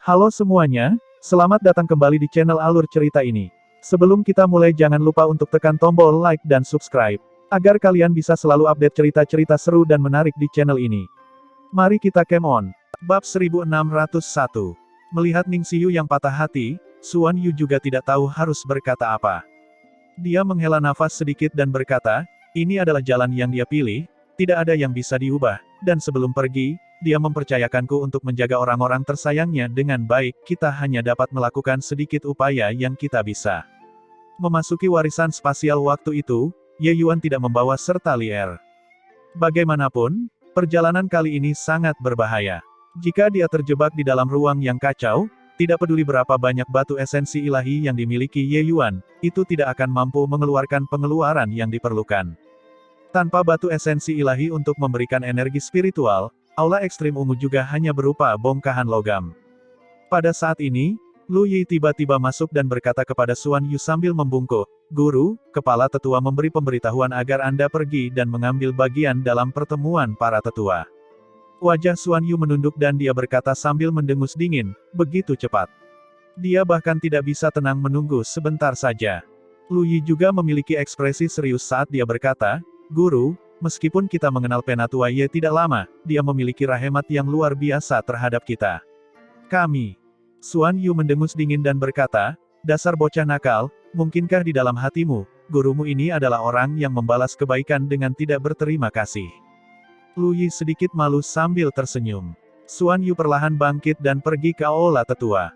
Halo semuanya, selamat datang kembali di channel Alur Cerita ini. Sebelum kita mulai jangan lupa untuk tekan tombol like dan subscribe, agar kalian bisa selalu update cerita-cerita seru dan menarik di channel ini. Mari kita game on. Bab 1601. Melihat Ning Xiyu yang patah hati, Xuan Yu juga tidak tahu harus berkata apa. Dia menghela nafas sedikit dan berkata, ini adalah jalan yang dia pilih, tidak ada yang bisa diubah, dan sebelum pergi, dia mempercayakanku untuk menjaga orang-orang tersayangnya dengan baik, kita hanya dapat melakukan sedikit upaya yang kita bisa. Memasuki warisan spasial waktu itu, Ye Yuan tidak membawa serta Li Er. Bagaimanapun, perjalanan kali ini sangat berbahaya. Jika dia terjebak di dalam ruang yang kacau, tidak peduli berapa banyak batu esensi ilahi yang dimiliki Ye Yuan, itu tidak akan mampu mengeluarkan pengeluaran yang diperlukan. Tanpa batu esensi ilahi untuk memberikan energi spiritual, aula ekstrim ungu juga hanya berupa bongkahan logam. Pada saat ini, Lu Yi tiba-tiba masuk dan berkata kepada Xuan Yu sambil membungkuk, Guru, kepala tetua memberi pemberitahuan agar Anda pergi dan mengambil bagian dalam pertemuan para tetua. Wajah Xuan Yu menunduk dan dia berkata sambil mendengus dingin, begitu cepat. Dia bahkan tidak bisa tenang menunggu sebentar saja. Lu Yi juga memiliki ekspresi serius saat dia berkata, Guru, meskipun kita mengenal Penatua Ye tidak lama, dia memiliki rahmat yang luar biasa terhadap kita. Kami. Xuan Yu mendengus dingin dan berkata, dasar bocah nakal, mungkinkah di dalam hatimu, gurumu ini adalah orang yang membalas kebaikan dengan tidak berterima kasih? Lu Yi sedikit malu sambil tersenyum. Xuan Yu perlahan bangkit dan pergi ke aula tetua.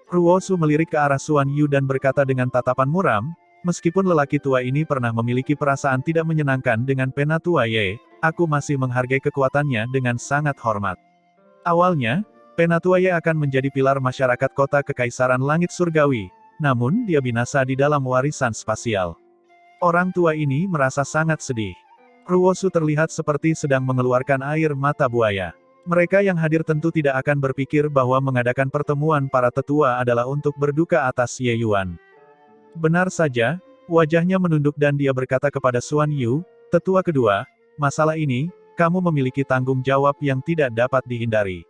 Ruo Su melirik ke arah Xuan Yu dan berkata dengan tatapan muram, meskipun lelaki tua ini pernah memiliki perasaan tidak menyenangkan dengan Penatua Ye, aku masih menghargai kekuatannya dengan sangat hormat. Awalnya, Penatua Ye akan menjadi pilar masyarakat kota Kekaisaran Langit Surgawi, namun dia binasa di dalam warisan spasial. Orang tua ini merasa sangat sedih. Ruo Su terlihat seperti sedang mengeluarkan air mata buaya. Mereka yang hadir tentu tidak akan berpikir bahwa mengadakan pertemuan para tetua adalah untuk berduka atas Ye Yuan. Benar saja, wajahnya menunduk dan dia berkata kepada Xuan Yu, tetua kedua, masalah ini, kamu memiliki tanggung jawab yang tidak dapat dihindari.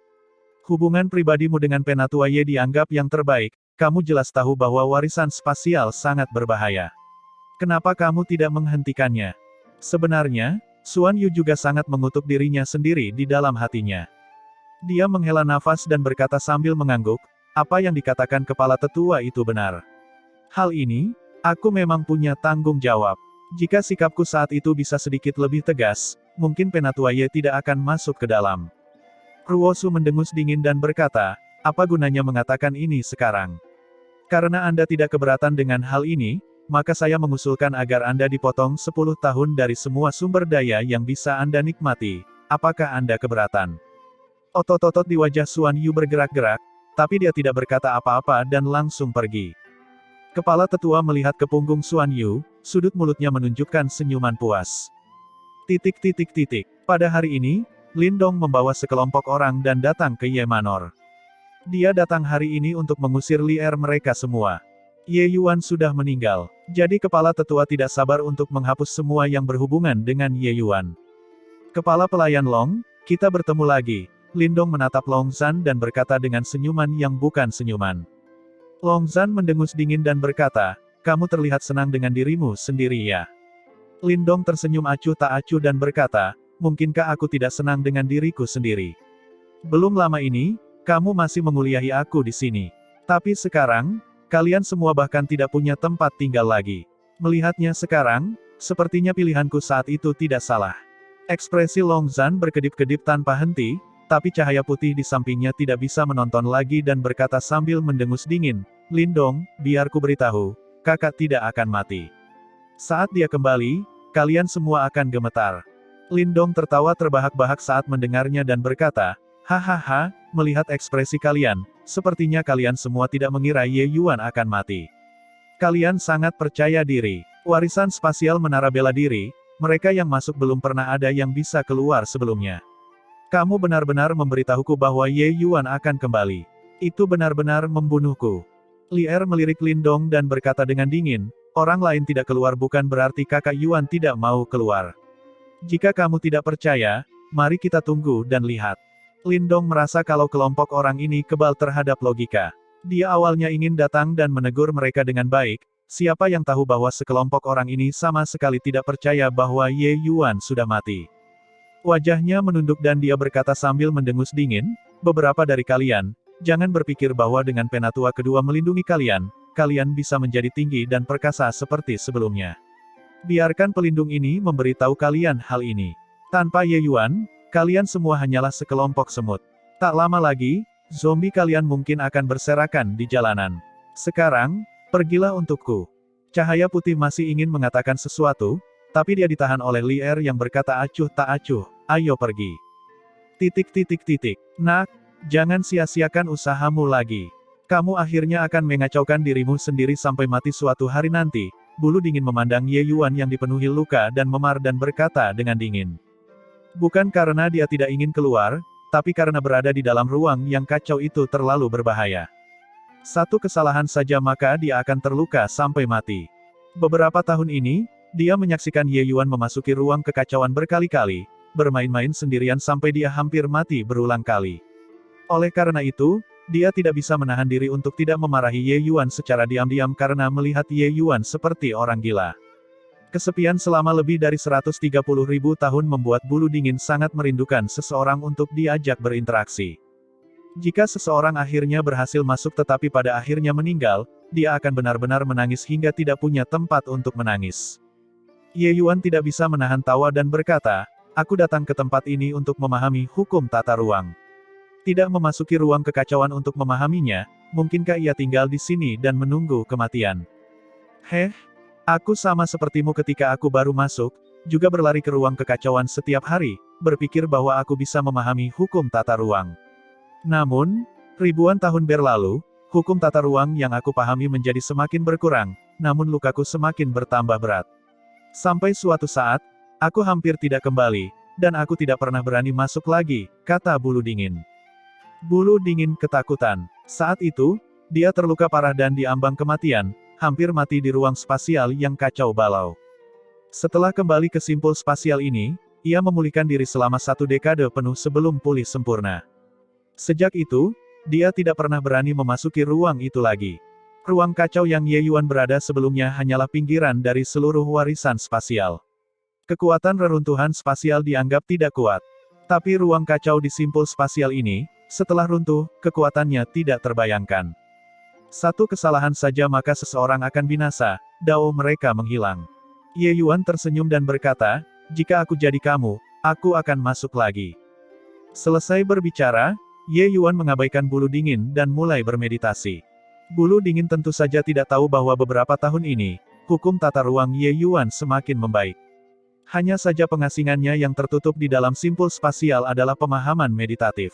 Hubungan pribadimu dengan Penatua Ye dianggap yang terbaik, kamu jelas tahu bahwa warisan spasial sangat berbahaya. Kenapa kamu tidak menghentikannya? Sebenarnya, Xuan Yu juga sangat mengutuk dirinya sendiri di dalam hatinya. Dia menghela nafas dan berkata sambil mengangguk, apa yang dikatakan kepala tetua itu benar. Hal ini, aku memang punya tanggung jawab. Jika sikapku saat itu bisa sedikit lebih tegas, mungkin Penatua Ye tidak akan masuk ke dalam. Ruo Su mendengus dingin dan berkata, apa gunanya mengatakan ini sekarang? Karena Anda tidak keberatan dengan hal ini, maka saya mengusulkan agar Anda dipotong 10 tahun dari semua sumber daya yang bisa Anda nikmati. Apakah Anda keberatan? Otot-otot di wajah Xuan Yu bergerak-gerak, tapi dia tidak berkata apa-apa dan langsung pergi. Kepala tetua melihat ke punggung Xuan Yu, sudut mulutnya menunjukkan senyuman puas. Pada hari ini, Lin Dong membawa sekelompok orang dan datang ke Ye Manor. Dia datang hari ini untuk mengusir Li Er mereka semua. Ye Yuan sudah meninggal, jadi kepala tetua tidak sabar untuk menghapus semua yang berhubungan dengan Ye Yuan. Kepala pelayan Long, kita bertemu lagi. Lin Dong menatap Long Zhan dan berkata dengan senyuman yang bukan senyuman. Long Zhan mendengus dingin dan berkata, kamu terlihat senang dengan dirimu sendiri ya. Lin Dong tersenyum acuh tak acuh dan berkata, mungkinkah aku tidak senang dengan diriku sendiri? Belum lama ini, kamu masih menguliahi aku di sini. Tapi sekarang, kalian semua bahkan tidak punya tempat tinggal lagi. Melihatnya sekarang, sepertinya pilihanku saat itu tidak salah. Ekspresi Long Zhan berkedip-kedip tanpa henti, tapi cahaya putih di sampingnya tidak bisa menonton lagi dan berkata sambil mendengus dingin, Lin Dong, biar ku beritahu, kakak tidak akan mati. Saat dia kembali, kalian semua akan gemetar. Lin Dong tertawa terbahak-bahak saat mendengarnya dan berkata, hahaha, melihat ekspresi kalian, sepertinya kalian semua tidak mengira Ye Yuan akan mati. Kalian sangat percaya diri. Warisan spasial menara bela diri, mereka yang masuk belum pernah ada yang bisa keluar sebelumnya. Kamu benar-benar memberitahuku bahwa Ye Yuan akan kembali. Itu benar-benar membunuhku. Li Er melirik Lin Dong dan berkata dengan dingin, orang lain tidak keluar bukan berarti kakak Yuan tidak mau keluar. Jika kamu tidak percaya, mari kita tunggu dan lihat. Lindong merasa kalau kelompok orang ini kebal terhadap logika. Dia awalnya ingin datang dan menegur mereka dengan baik, siapa yang tahu bahwa sekelompok orang ini sama sekali tidak percaya bahwa Ye Yuan sudah mati. Wajahnya menunduk dan dia berkata sambil mendengus dingin, beberapa dari kalian, jangan berpikir bahwa dengan penatua kedua melindungi kalian, kalian bisa menjadi tinggi dan perkasa seperti sebelumnya. Biarkan pelindung ini memberitahu kalian hal ini. Tanpa Ye Yuan, kalian semua hanyalah sekelompok semut. Tak lama lagi, zombie kalian mungkin akan berserakan di jalanan. Sekarang, pergilah untukku. Cahaya putih masih ingin mengatakan sesuatu, tapi dia ditahan oleh Li Er yang berkata acuh tak acuh, ayo pergi. Nak, jangan sia-siakan usahamu lagi. Kamu akhirnya akan mengacaukan dirimu sendiri sampai mati suatu hari nanti. Bulu dingin memandang Ye Yuan yang dipenuhi luka dan memar dan berkata dengan dingin. Bukan karena dia tidak ingin keluar, tapi karena berada di dalam ruang yang kacau itu terlalu berbahaya. Satu kesalahan saja maka dia akan terluka sampai mati. Beberapa tahun ini, dia menyaksikan Ye Yuan memasuki ruang kekacauan berkali-kali, bermain-main sendirian sampai dia hampir mati berulang kali. Oleh karena itu, dia tidak bisa menahan diri untuk tidak memarahi Ye Yuan secara diam-diam karena melihat Ye Yuan seperti orang gila. Kesepian selama lebih dari 130.000 tahun membuat bulu dingin sangat merindukan seseorang untuk diajak berinteraksi. Jika seseorang akhirnya berhasil masuk tetapi pada akhirnya meninggal, dia akan benar-benar menangis hingga tidak punya tempat untuk menangis. Ye Yuan tidak bisa menahan tawa dan berkata, aku datang ke tempat ini untuk memahami hukum tata ruang. Tidak memasuki ruang kekacauan untuk memahaminya, mungkinkah ia tinggal di sini dan menunggu kematian? Aku sama sepertimu ketika aku baru masuk, juga berlari ke ruang kekacauan setiap hari, berpikir bahwa aku bisa memahami hukum tata ruang. Namun, ribuan tahun berlalu, hukum tata ruang yang aku pahami menjadi semakin berkurang, namun lukaku semakin bertambah berat. Sampai suatu saat, aku hampir tidak kembali, dan aku tidak pernah berani masuk lagi, kata bulu dingin. Bulu dingin ketakutan. Saat itu, dia terluka parah dan diambang kematian, hampir mati di ruang spasial yang kacau balau. Setelah kembali ke simpul spasial ini, ia memulihkan diri selama 1 dekade penuh sebelum pulih sempurna. Sejak itu, dia tidak pernah berani memasuki ruang itu lagi. Ruang kacau yang Ye Yuan berada sebelumnya hanyalah pinggiran dari seluruh warisan spasial. Kekuatan reruntuhan spasial dianggap tidak kuat. Tapi ruang kacau di simpul spasial ini, setelah runtuh, kekuatannya tidak terbayangkan. Satu kesalahan saja maka seseorang akan binasa, dao mereka menghilang. Ye Yuan tersenyum dan berkata, jika aku jadi kamu, aku akan masuk lagi. Selesai berbicara, Ye Yuan mengabaikan bulu dingin dan mulai bermeditasi. Bulu dingin tentu saja tidak tahu bahwa beberapa tahun ini, hukum tata ruang Ye Yuan semakin membaik. Hanya saja pengasingannya yang tertutup di dalam simpul spasial adalah pemahaman meditatif.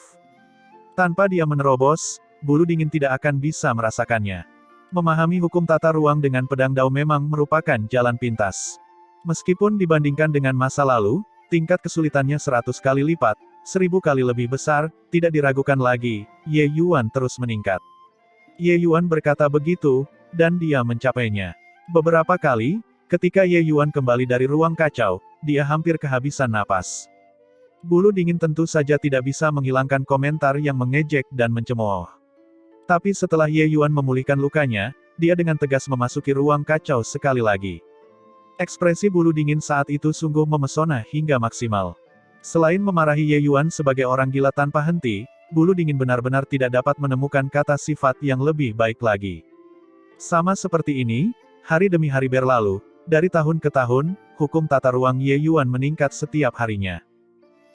Tanpa dia menerobos, bulu dingin tidak akan bisa merasakannya. Memahami hukum tata ruang dengan pedang dao memang merupakan jalan pintas. Meskipun dibandingkan dengan masa lalu, tingkat kesulitannya 100 kali lipat, 1000 kali lebih besar, tidak diragukan lagi, Ye Yuan terus meningkat. Ye Yuan berkata begitu, dan dia mencapainya. Beberapa kali, ketika Ye Yuan kembali dari ruang kacau, dia hampir kehabisan napas. Bulu dingin tentu saja tidak bisa menghilangkan komentar yang mengejek dan mencemooh. Tapi setelah Ye Yuan memulihkan lukanya, dia dengan tegas memasuki ruang kacau sekali lagi. Ekspresi bulu dingin saat itu sungguh memesona hingga maksimal. Selain memarahi Ye Yuan sebagai orang gila tanpa henti, bulu dingin benar-benar tidak dapat menemukan kata sifat yang lebih baik lagi. Sama seperti ini, hari demi hari berlalu, dari tahun ke tahun, hukum tata ruang Ye Yuan meningkat setiap harinya.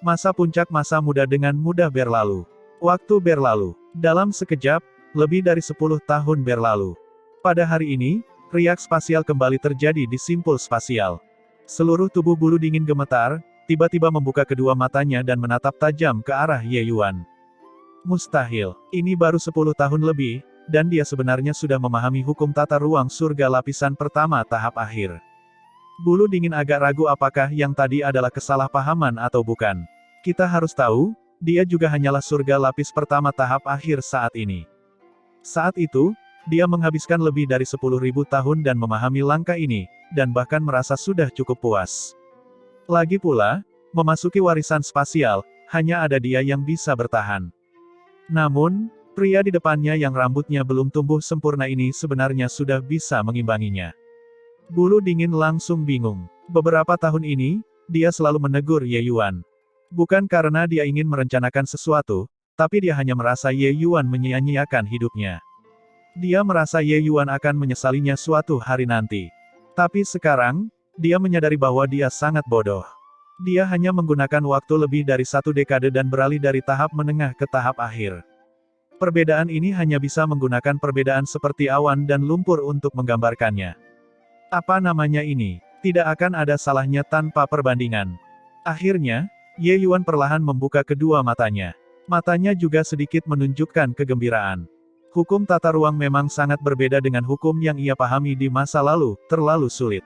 Masa puncak masa muda dengan mudah berlalu. Waktu berlalu. Dalam sekejap, lebih dari 10 tahun berlalu. Pada hari ini, riak spasial kembali terjadi di simpul spasial. Seluruh tubuh bulu dingin gemetar, tiba-tiba membuka kedua matanya dan menatap tajam ke arah Ye Yuan. Mustahil. Ini baru 10 tahun lebih, dan dia sebenarnya sudah memahami hukum tata ruang surga lapisan pertama tahap akhir. Bulu dingin agak ragu apakah yang tadi adalah kesalahpahaman atau bukan. Kita harus tahu, dia juga hanyalah surga lapis pertama tahap akhir saat ini. Saat itu, dia menghabiskan lebih dari 10.000 tahun dan memahami langkah ini, dan bahkan merasa sudah cukup puas. Lagi pula, memasuki warisan spasial, hanya ada dia yang bisa bertahan. Namun, pria di depannya yang rambutnya belum tumbuh sempurna ini sebenarnya sudah bisa mengimbanginya. Bulu Dingin langsung bingung. Beberapa tahun ini, dia selalu menegur Ye Yuan. Bukan karena dia ingin merencanakan sesuatu, tapi dia hanya merasa Ye Yuan menyia-nyiakan hidupnya. Dia merasa Ye Yuan akan menyesalinya suatu hari nanti. Tapi sekarang, dia menyadari bahwa dia sangat bodoh. Dia hanya menggunakan waktu lebih dari 1 dekade dan beralih dari tahap menengah ke tahap akhir. Perbedaan ini hanya bisa menggunakan perbedaan seperti awan dan lumpur untuk menggambarkannya. Apa namanya ini? Tidak akan ada salahnya tanpa perbandingan. Akhirnya, Ye Yuan perlahan membuka kedua matanya. Matanya juga sedikit menunjukkan kegembiraan. Hukum tata ruang memang sangat berbeda dengan hukum yang ia pahami di masa lalu, terlalu sulit.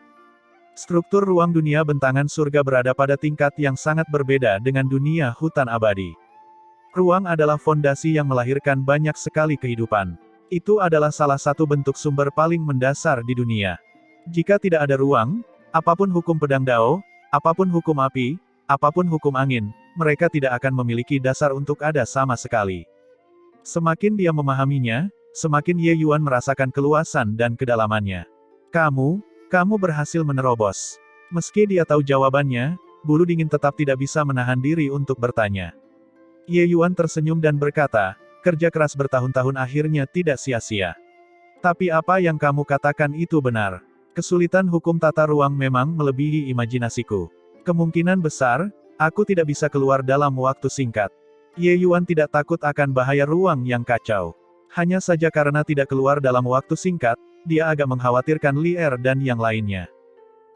Struktur ruang dunia bentangan surga berada pada tingkat yang sangat berbeda dengan dunia hutan abadi. Ruang adalah fondasi yang melahirkan banyak sekali kehidupan. Itu adalah salah satu bentuk sumber paling mendasar di dunia. Jika tidak ada ruang, apapun hukum pedang Dao, apapun hukum api, apapun hukum angin, mereka tidak akan memiliki dasar untuk ada sama sekali. Semakin dia memahaminya, semakin Ye Yuan merasakan keluasan dan kedalamannya. Kamu berhasil menerobos. Meski dia tahu jawabannya, Bulu Dingin tetap tidak bisa menahan diri untuk bertanya. Ye Yuan tersenyum dan berkata, kerja keras bertahun-tahun akhirnya tidak sia-sia. Tapi apa yang kamu katakan itu benar. Kesulitan hukum tata ruang memang melebihi imajinasiku. Kemungkinan besar, aku tidak bisa keluar dalam waktu singkat. Ye Yuan tidak takut akan bahaya ruang yang kacau. Hanya saja karena tidak keluar dalam waktu singkat, dia agak mengkhawatirkan Li Er dan yang lainnya.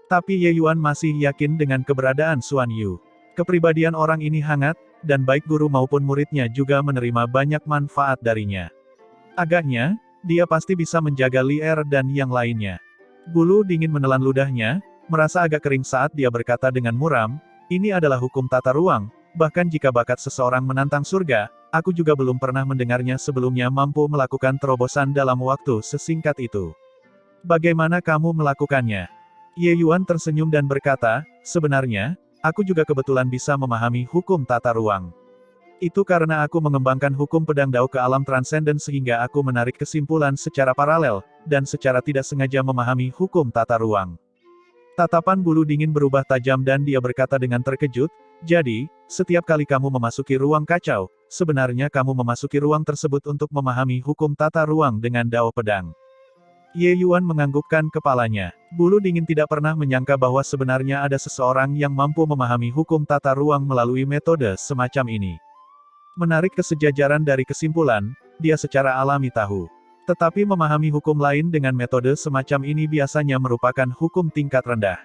Tapi Ye Yuan masih yakin dengan keberadaan Xuan Yu. Kepribadian orang ini hangat, dan baik guru maupun muridnya juga menerima banyak manfaat darinya. Agaknya, dia pasti bisa menjaga Li Er dan yang lainnya. Bulu Dingin menelan ludahnya, merasa agak kering saat dia berkata dengan muram, ini adalah hukum tata ruang, bahkan jika bakat seseorang menantang surga, aku juga belum pernah mendengarnya sebelumnya mampu melakukan terobosan dalam waktu sesingkat itu. Bagaimana kamu melakukannya? Ye Yuan tersenyum dan berkata, sebenarnya, aku juga kebetulan bisa memahami hukum tata ruang. Itu karena aku mengembangkan hukum pedang Dao ke alam transenden sehingga aku menarik kesimpulan secara paralel, dan secara tidak sengaja memahami hukum tata ruang. Tatapan Bulu Dingin berubah tajam dan dia berkata dengan terkejut, jadi, setiap kali kamu memasuki ruang kacau, sebenarnya kamu memasuki ruang tersebut untuk memahami hukum tata ruang dengan Dao pedang. Ye Yuan menganggukkan kepalanya. Bulu Dingin tidak pernah menyangka bahwa sebenarnya ada seseorang yang mampu memahami hukum tata ruang melalui metode semacam ini. Menarik kesejajaran dari kesimpulan, dia secara alami tahu. Tetapi memahami hukum lain dengan metode semacam ini biasanya merupakan hukum tingkat rendah.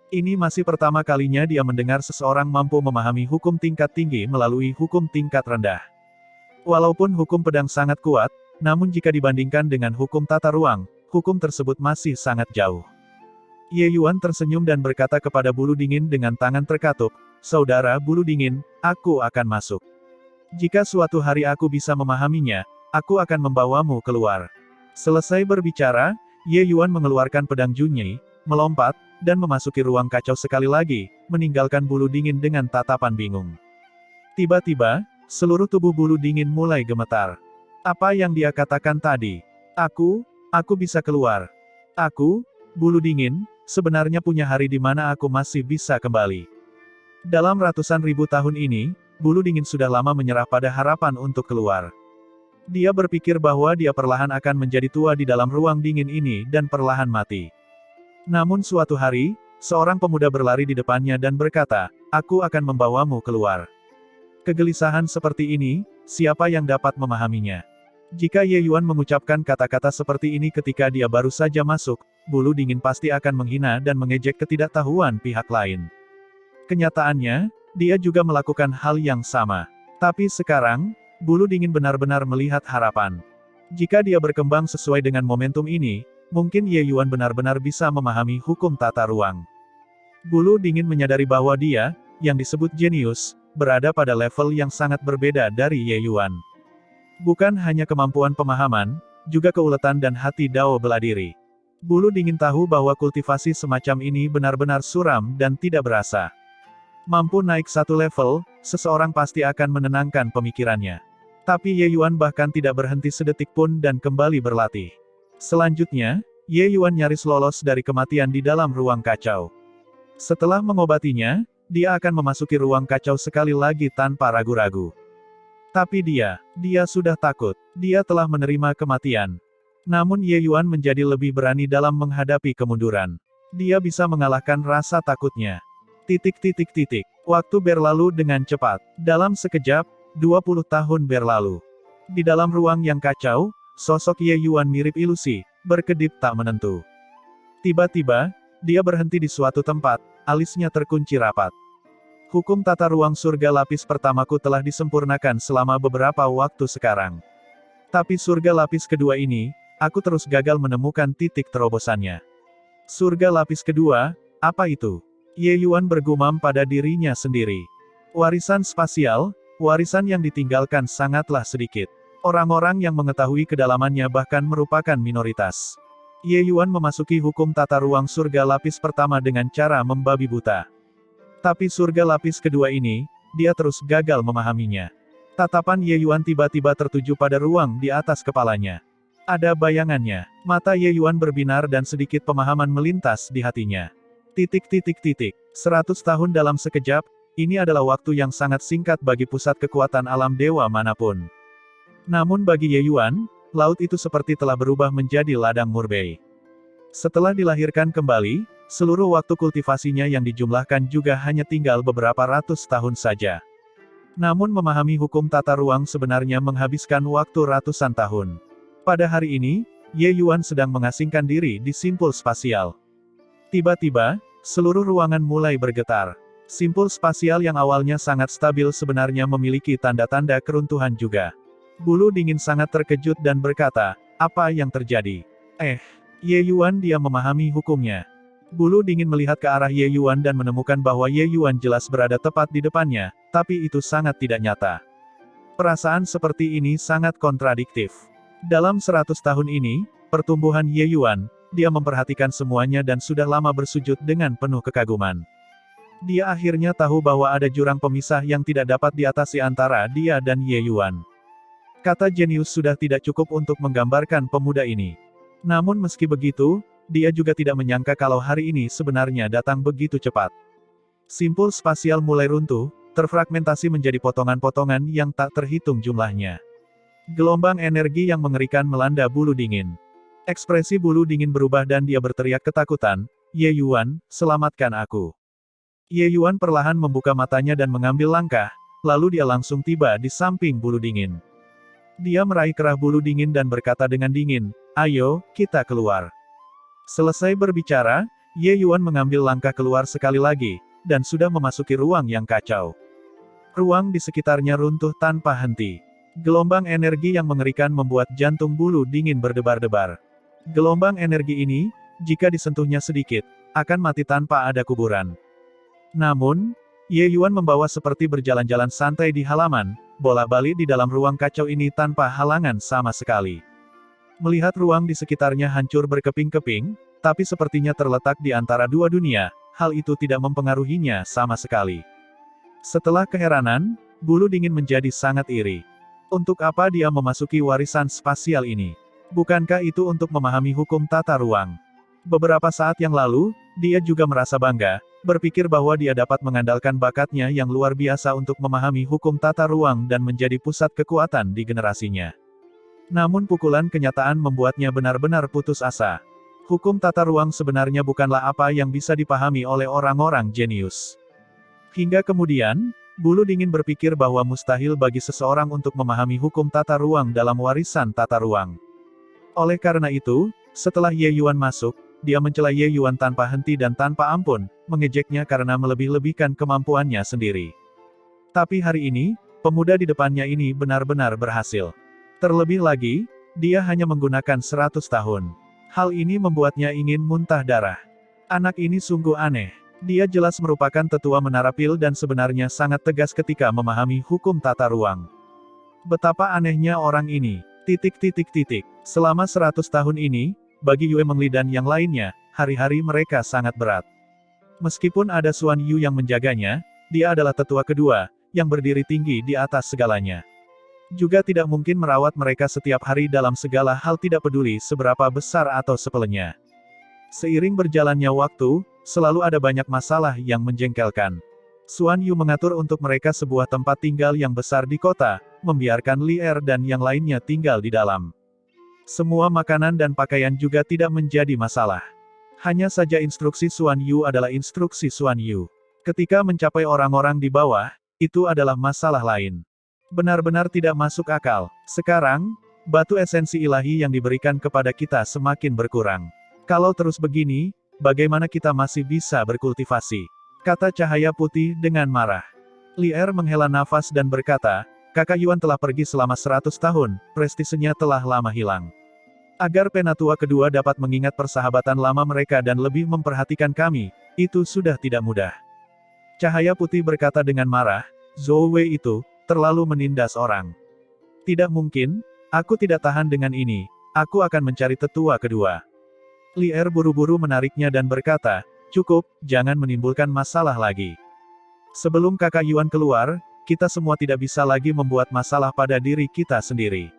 Ini masih pertama kalinya dia mendengar seseorang mampu memahami hukum tingkat tinggi melalui hukum tingkat rendah. Walaupun hukum pedang sangat kuat, namun jika dibandingkan dengan hukum tata ruang, hukum tersebut masih sangat jauh. Ye Yuan tersenyum dan berkata kepada Bulu Dingin dengan tangan terkatup, saudara Bulu Dingin, aku akan masuk. Jika suatu hari aku bisa memahaminya, aku akan membawamu keluar. Selesai berbicara, Ye Yuan mengeluarkan pedang Junyi, melompat, dan memasuki ruang kacau sekali lagi, meninggalkan Bulu Dingin dengan tatapan bingung. Tiba-tiba, seluruh tubuh Bulu Dingin mulai gemetar. Apa yang dia katakan tadi? Aku bisa keluar. Aku, Bulu Dingin, sebenarnya punya hari di mana aku masih bisa kembali. Dalam ratusan ribu tahun ini, Bulu Dingin sudah lama menyerah pada harapan untuk keluar. Dia berpikir bahwa dia perlahan akan menjadi tua di dalam ruang dingin ini dan perlahan mati. Namun suatu hari, seorang pemuda berlari di depannya dan berkata, aku akan membawamu keluar. Kegelisahan seperti ini, siapa yang dapat memahaminya? Jika Ye Yuan mengucapkan kata-kata seperti ini ketika dia baru saja masuk, Bulu Dingin pasti akan menghina dan mengejek ketidaktahuan pihak lain. Kenyataannya, dia juga melakukan hal yang sama. Tapi sekarang, Bulu Dingin benar-benar melihat harapan. Jika dia berkembang sesuai dengan momentum ini, mungkin Ye Yuan benar-benar bisa memahami hukum tata ruang. Bulu Dingin menyadari bahwa dia, yang disebut jenius, berada pada level yang sangat berbeda dari Ye Yuan. Bukan hanya kemampuan pemahaman, juga keuletan dan hati Dao bela diri. Bulu Dingin tahu bahwa kultivasi semacam ini benar-benar suram dan tidak berasa. Mampu naik satu level, seseorang pasti akan menenangkan pemikirannya. Tapi Ye Yuan bahkan tidak berhenti sedetik pun dan kembali berlatih. Selanjutnya, Ye Yuan nyaris lolos dari kematian di dalam ruang kacau. Setelah mengobatinya, dia akan memasuki ruang kacau sekali lagi tanpa ragu-ragu. Tapi dia sudah takut. Dia telah menerima kematian. Namun Ye Yuan menjadi lebih berani dalam menghadapi kemunduran. Dia bisa mengalahkan rasa takutnya. Waktu berlalu dengan cepat. Dalam sekejap, 20 tahun berlalu. Di dalam ruang yang kacau, sosok Ye Yuan mirip ilusi, berkedip tak menentu. Tiba-tiba, dia berhenti di suatu tempat, alisnya terkunci rapat. Hukum tata ruang surga lapis pertamaku telah disempurnakan selama beberapa waktu sekarang. Tapi surga lapis kedua ini, aku terus gagal menemukan titik terobosannya. Surga lapis kedua, apa itu? Ye Yuan bergumam pada dirinya sendiri. Warisan spasial, warisan yang ditinggalkan sangatlah sedikit. Orang-orang yang mengetahui kedalamannya bahkan merupakan minoritas. Ye Yuan memasuki hukum tata ruang surga lapis pertama dengan cara membabi buta. Tapi surga lapis kedua ini, dia terus gagal memahaminya. Tatapan Ye Yuan tiba-tiba tertuju pada ruang di atas kepalanya. Ada bayangannya. Mata Ye Yuan berbinar dan sedikit pemahaman melintas di hatinya. 100 tahun dalam sekejap, ini adalah waktu yang sangat singkat bagi pusat kekuatan alam dewa manapun. Namun bagi Ye Yuan, laut itu seperti telah berubah menjadi ladang murbei. Setelah dilahirkan kembali, seluruh waktu kultivasinya yang dijumlahkan juga hanya tinggal beberapa ratus tahun saja. Namun memahami hukum tata ruang sebenarnya menghabiskan waktu ratusan tahun. Pada hari ini, Ye Yuan sedang mengasingkan diri di simpul spasial. Tiba-tiba, seluruh ruangan mulai bergetar. Simpul spasial yang awalnya sangat stabil sebenarnya memiliki tanda-tanda keruntuhan juga. Bulu dingin sangat terkejut dan berkata, apa yang terjadi? Ye Yuan dia memahami hukumnya. Bulu dingin melihat ke arah Ye Yuan dan menemukan bahwa Ye Yuan jelas berada tepat di depannya, tapi itu sangat tidak nyata. Perasaan seperti ini sangat kontradiktif. Dalam 100 tahun ini, pertumbuhan Ye Yuan, dia memperhatikan semuanya dan sudah lama bersujud dengan penuh kekaguman. Dia akhirnya tahu bahwa ada jurang pemisah yang tidak dapat diatasi antara dia dan Ye Yuan. Kata jenius sudah tidak cukup untuk menggambarkan pemuda ini. Namun meski begitu, dia juga tidak menyangka kalau hari ini sebenarnya datang begitu cepat. Simpul spasial mulai runtuh, terfragmentasi menjadi potongan-potongan yang tak terhitung jumlahnya. Gelombang energi yang mengerikan melanda bulu dingin. Ekspresi bulu dingin berubah dan dia berteriak ketakutan, Ye Yuan, selamatkan aku. Ye Yuan perlahan membuka matanya dan mengambil langkah, lalu dia langsung tiba di samping bulu dingin. Dia meraih kerah bulu dingin dan berkata dengan dingin, ayo, kita keluar. Selesai berbicara, Ye Yuan mengambil langkah keluar sekali lagi, dan sudah memasuki ruang yang kacau. Ruang di sekitarnya runtuh tanpa henti. Gelombang energi yang mengerikan membuat jantung bulu dingin berdebar-debar. Gelombang energi ini, jika disentuhnya sedikit, akan mati tanpa ada kuburan. Namun, Ye Yuan membawa seperti berjalan-jalan santai di halaman, bolak-balik di dalam ruang kacau ini tanpa halangan sama sekali. Melihat ruang di sekitarnya hancur berkeping-keping, tapi sepertinya terletak di antara dua dunia, hal itu tidak mempengaruhinya sama sekali. Setelah keheranan, bulu dingin menjadi sangat iri. Untuk apa dia memasuki warisan spasial ini? Bukankah itu untuk memahami hukum tata ruang? Beberapa saat yang lalu, dia juga merasa bangga, berpikir bahwa dia dapat mengandalkan bakatnya yang luar biasa untuk memahami hukum tata ruang dan menjadi pusat kekuatan di generasinya. Namun pukulan kenyataan membuatnya benar-benar putus asa. Hukum tata ruang sebenarnya bukanlah apa yang bisa dipahami oleh orang-orang jenius. Hingga kemudian, bulu dingin berpikir bahwa mustahil bagi seseorang untuk memahami hukum tata ruang dalam warisan tata ruang. Oleh karena itu, setelah Ye Yuan masuk, dia mencela Ye Yuan tanpa henti dan tanpa ampun, mengejeknya karena melebih-lebihkan kemampuannya sendiri. Tapi hari ini, pemuda di depannya ini benar-benar berhasil. Terlebih lagi, dia hanya menggunakan 100 tahun. Hal ini membuatnya ingin muntah darah. Anak ini sungguh aneh. Dia jelas merupakan tetua menara pil dan sebenarnya sangat tegas ketika memahami hukum tata ruang. Betapa anehnya orang ini. Selama 100 tahun ini, bagi Yue Mengli dan yang lainnya, hari-hari mereka sangat berat. Meskipun ada Xuan Yu yang menjaganya, dia adalah tetua kedua, yang berdiri tinggi di atas segalanya. Juga tidak mungkin merawat mereka setiap hari dalam segala hal tidak peduli seberapa besar atau sepelenya. Seiring berjalannya waktu, selalu ada banyak masalah yang menjengkelkan. Xuan Yu mengatur untuk mereka sebuah tempat tinggal yang besar di kota, membiarkan Li Er dan yang lainnya tinggal di dalam. Semua makanan dan pakaian juga tidak menjadi masalah. Hanya saja instruksi Xuan Yu adalah instruksi Xuan Yu. Ketika mencapai orang-orang di bawah, itu adalah masalah lain. Benar-benar tidak masuk akal. Sekarang, batu esensi ilahi yang diberikan kepada kita semakin berkurang. Kalau terus begini, bagaimana kita masih bisa berkultivasi? Kata cahaya putih dengan marah. Li Er menghela nafas dan berkata, Kakak Yuan telah pergi selama 100 tahun, prestisenya telah lama hilang. Agar penatua kedua dapat mengingat persahabatan lama mereka dan lebih memperhatikan kami, itu sudah tidak mudah. Cahaya putih berkata dengan marah, Zhou Wei itu terlalu menindas orang. Tidak mungkin, aku tidak tahan dengan ini, aku akan mencari tetua kedua. Li Er buru-buru menariknya dan berkata, cukup, jangan menimbulkan masalah lagi. Sebelum kakak Yuan keluar, kita semua tidak bisa lagi membuat masalah pada diri kita sendiri.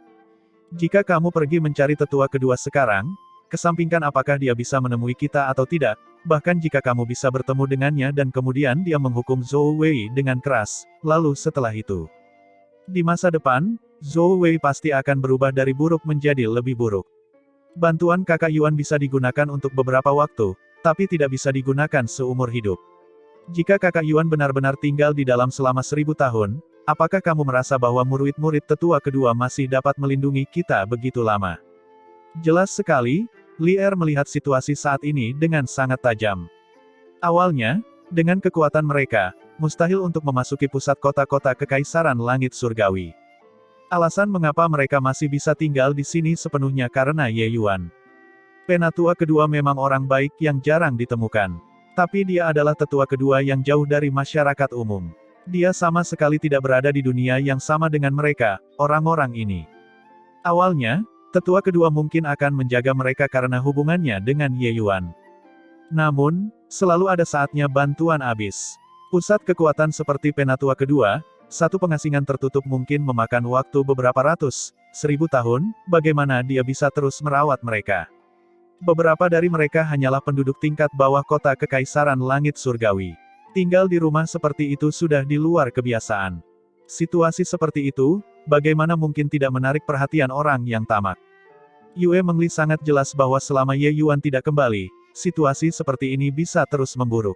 Jika kamu pergi mencari tetua kedua sekarang, kesampingkan apakah dia bisa menemui kita atau tidak, bahkan jika kamu bisa bertemu dengannya dan kemudian dia menghukum Zhou Wei dengan keras, lalu setelah itu. Di masa depan, Zhou Wei pasti akan berubah dari buruk menjadi lebih buruk. Bantuan kakak Yuan bisa digunakan untuk beberapa waktu, tapi tidak bisa digunakan seumur hidup. Jika kakak Yuan benar-benar tinggal di dalam selama 1000 tahun, apakah kamu merasa bahwa murid-murid tetua kedua masih dapat melindungi kita begitu lama? Jelas sekali, Li Er melihat situasi saat ini dengan sangat tajam. Awalnya, dengan kekuatan mereka, mustahil untuk memasuki pusat kota-kota kekaisaran langit surgawi. Alasan mengapa mereka masih bisa tinggal di sini sepenuhnya karena Ye Yuan. Penatua kedua memang orang baik yang jarang ditemukan. Tapi dia adalah tetua kedua yang jauh dari masyarakat umum. Dia sama sekali tidak berada di dunia yang sama dengan mereka, orang-orang ini. Awalnya, tetua kedua mungkin akan menjaga mereka karena hubungannya dengan Ye Yuan. Namun, selalu ada saatnya bantuan habis. Pusat kekuatan seperti penatua kedua, satu pengasingan tertutup mungkin memakan waktu beberapa ratus, 1000 tahun, bagaimana dia bisa terus merawat mereka? Beberapa dari mereka hanyalah penduduk tingkat bawah kota kekaisaran langit surgawi. Tinggal di rumah seperti itu sudah di luar kebiasaan. Situasi seperti itu, bagaimana mungkin tidak menarik perhatian orang yang tamak? Yue Mengli sangat jelas bahwa selama Ye Yuan tidak kembali, situasi seperti ini bisa terus memburuk.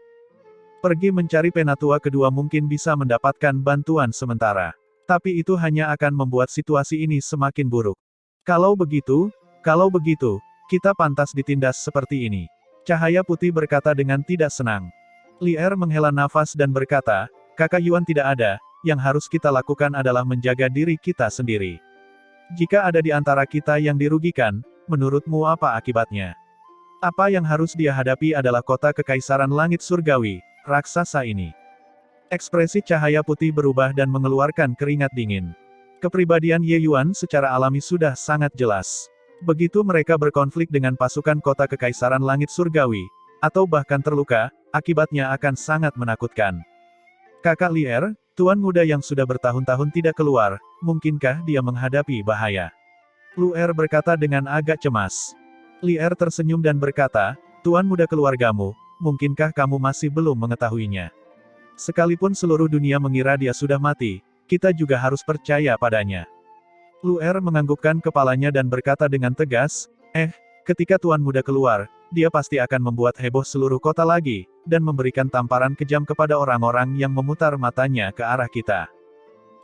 Pergi mencari penatua kedua mungkin bisa mendapatkan bantuan sementara. Tapi itu hanya akan membuat situasi ini semakin buruk. Kalau begitu, kita pantas ditindas seperti ini. Cahaya putih berkata dengan tidak senang. Li Er menghela nafas dan berkata, kakak Yuan tidak ada, yang harus kita lakukan adalah menjaga diri kita sendiri. Jika ada di antara kita yang dirugikan, menurutmu apa akibatnya? Apa yang harus dia hadapi adalah kota kekaisaran langit surgawi, raksasa ini. Ekspresi cahaya putih berubah dan mengeluarkan keringat dingin. Kepribadian Ye Yuan secara alami sudah sangat jelas. Begitu mereka berkonflik dengan pasukan kota kekaisaran langit surgawi, atau bahkan terluka, akibatnya akan sangat menakutkan. Kakak Li Er, tuan muda yang sudah bertahun-tahun tidak keluar, mungkinkah dia menghadapi bahaya? Lu Er berkata dengan agak cemas. Li Er tersenyum dan berkata, tuan muda keluargamu, mungkinkah kamu masih belum mengetahuinya? Sekalipun seluruh dunia mengira dia sudah mati, kita juga harus percaya padanya. Lu Er menganggukkan kepalanya dan berkata dengan tegas, ketika tuan muda keluar, dia pasti akan membuat heboh seluruh kota lagi, dan memberikan tamparan kejam kepada orang-orang yang memutar matanya ke arah kita.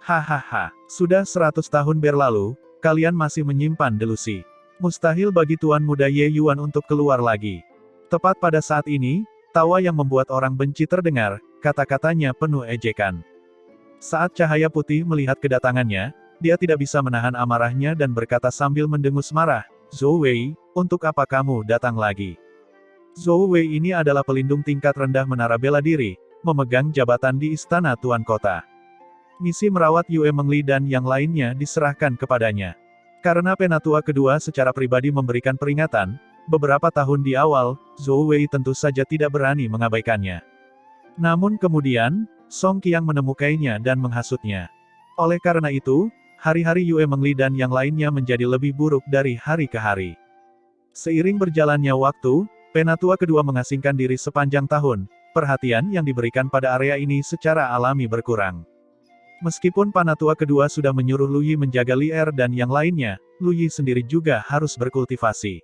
Hahaha, sudah 100 tahun berlalu, kalian masih menyimpan delusi. Mustahil bagi tuan muda Ye Yuan untuk keluar lagi. Tepat pada saat ini, tawa yang membuat orang benci terdengar, kata-katanya penuh ejekan. Saat cahaya putih melihat kedatangannya, dia tidak bisa menahan amarahnya dan berkata sambil mendengus marah, Zhou Wei, untuk apa kamu datang lagi? Zhou Wei ini adalah pelindung tingkat rendah menara bela diri, memegang jabatan di istana tuan kota. Misi merawat Yue Mengli dan yang lainnya diserahkan kepadanya. Karena penatua kedua secara pribadi memberikan peringatan, beberapa tahun di awal, Zhou Wei tentu saja tidak berani mengabaikannya. Namun kemudian, Song Qiang menemukainya dan menghasutnya. Oleh karena itu, hari-hari Yue Mengli dan yang lainnya menjadi lebih buruk dari hari ke hari. Seiring berjalannya waktu, Penatua kedua mengasingkan diri sepanjang tahun, perhatian yang diberikan pada area ini secara alami berkurang. Meskipun Penatua kedua sudah menyuruh Lu Yi menjaga Li Er dan yang lainnya, Lu Yi sendiri juga harus berkultivasi.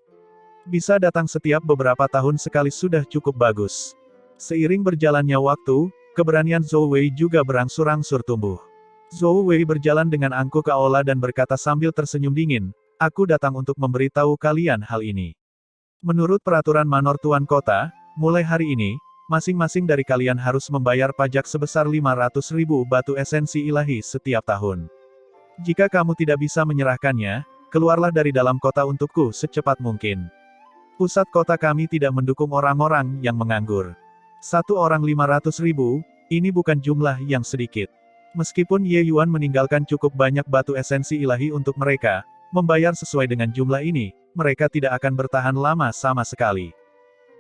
Bisa datang setiap beberapa tahun sekali sudah cukup bagus. Seiring berjalannya waktu, keberanian Zhou Wei juga berangsur-angsur tumbuh. Zhou Wei berjalan dengan angkuh ke aula dan berkata sambil tersenyum dingin, "Aku datang untuk memberitahu kalian hal ini. Menurut peraturan Manor Tuan Kota, mulai hari ini, masing-masing dari kalian harus membayar pajak sebesar 500.000 batu esensi ilahi setiap tahun. Jika kamu tidak bisa menyerahkannya, keluarlah dari dalam kota untukku secepat mungkin. Pusat kota kami tidak mendukung orang-orang yang menganggur. Satu orang 500.000, ini bukan jumlah yang sedikit." Meskipun Ye Yuan meninggalkan cukup banyak batu esensi ilahi untuk mereka, membayar sesuai dengan jumlah ini, mereka tidak akan bertahan lama sama sekali.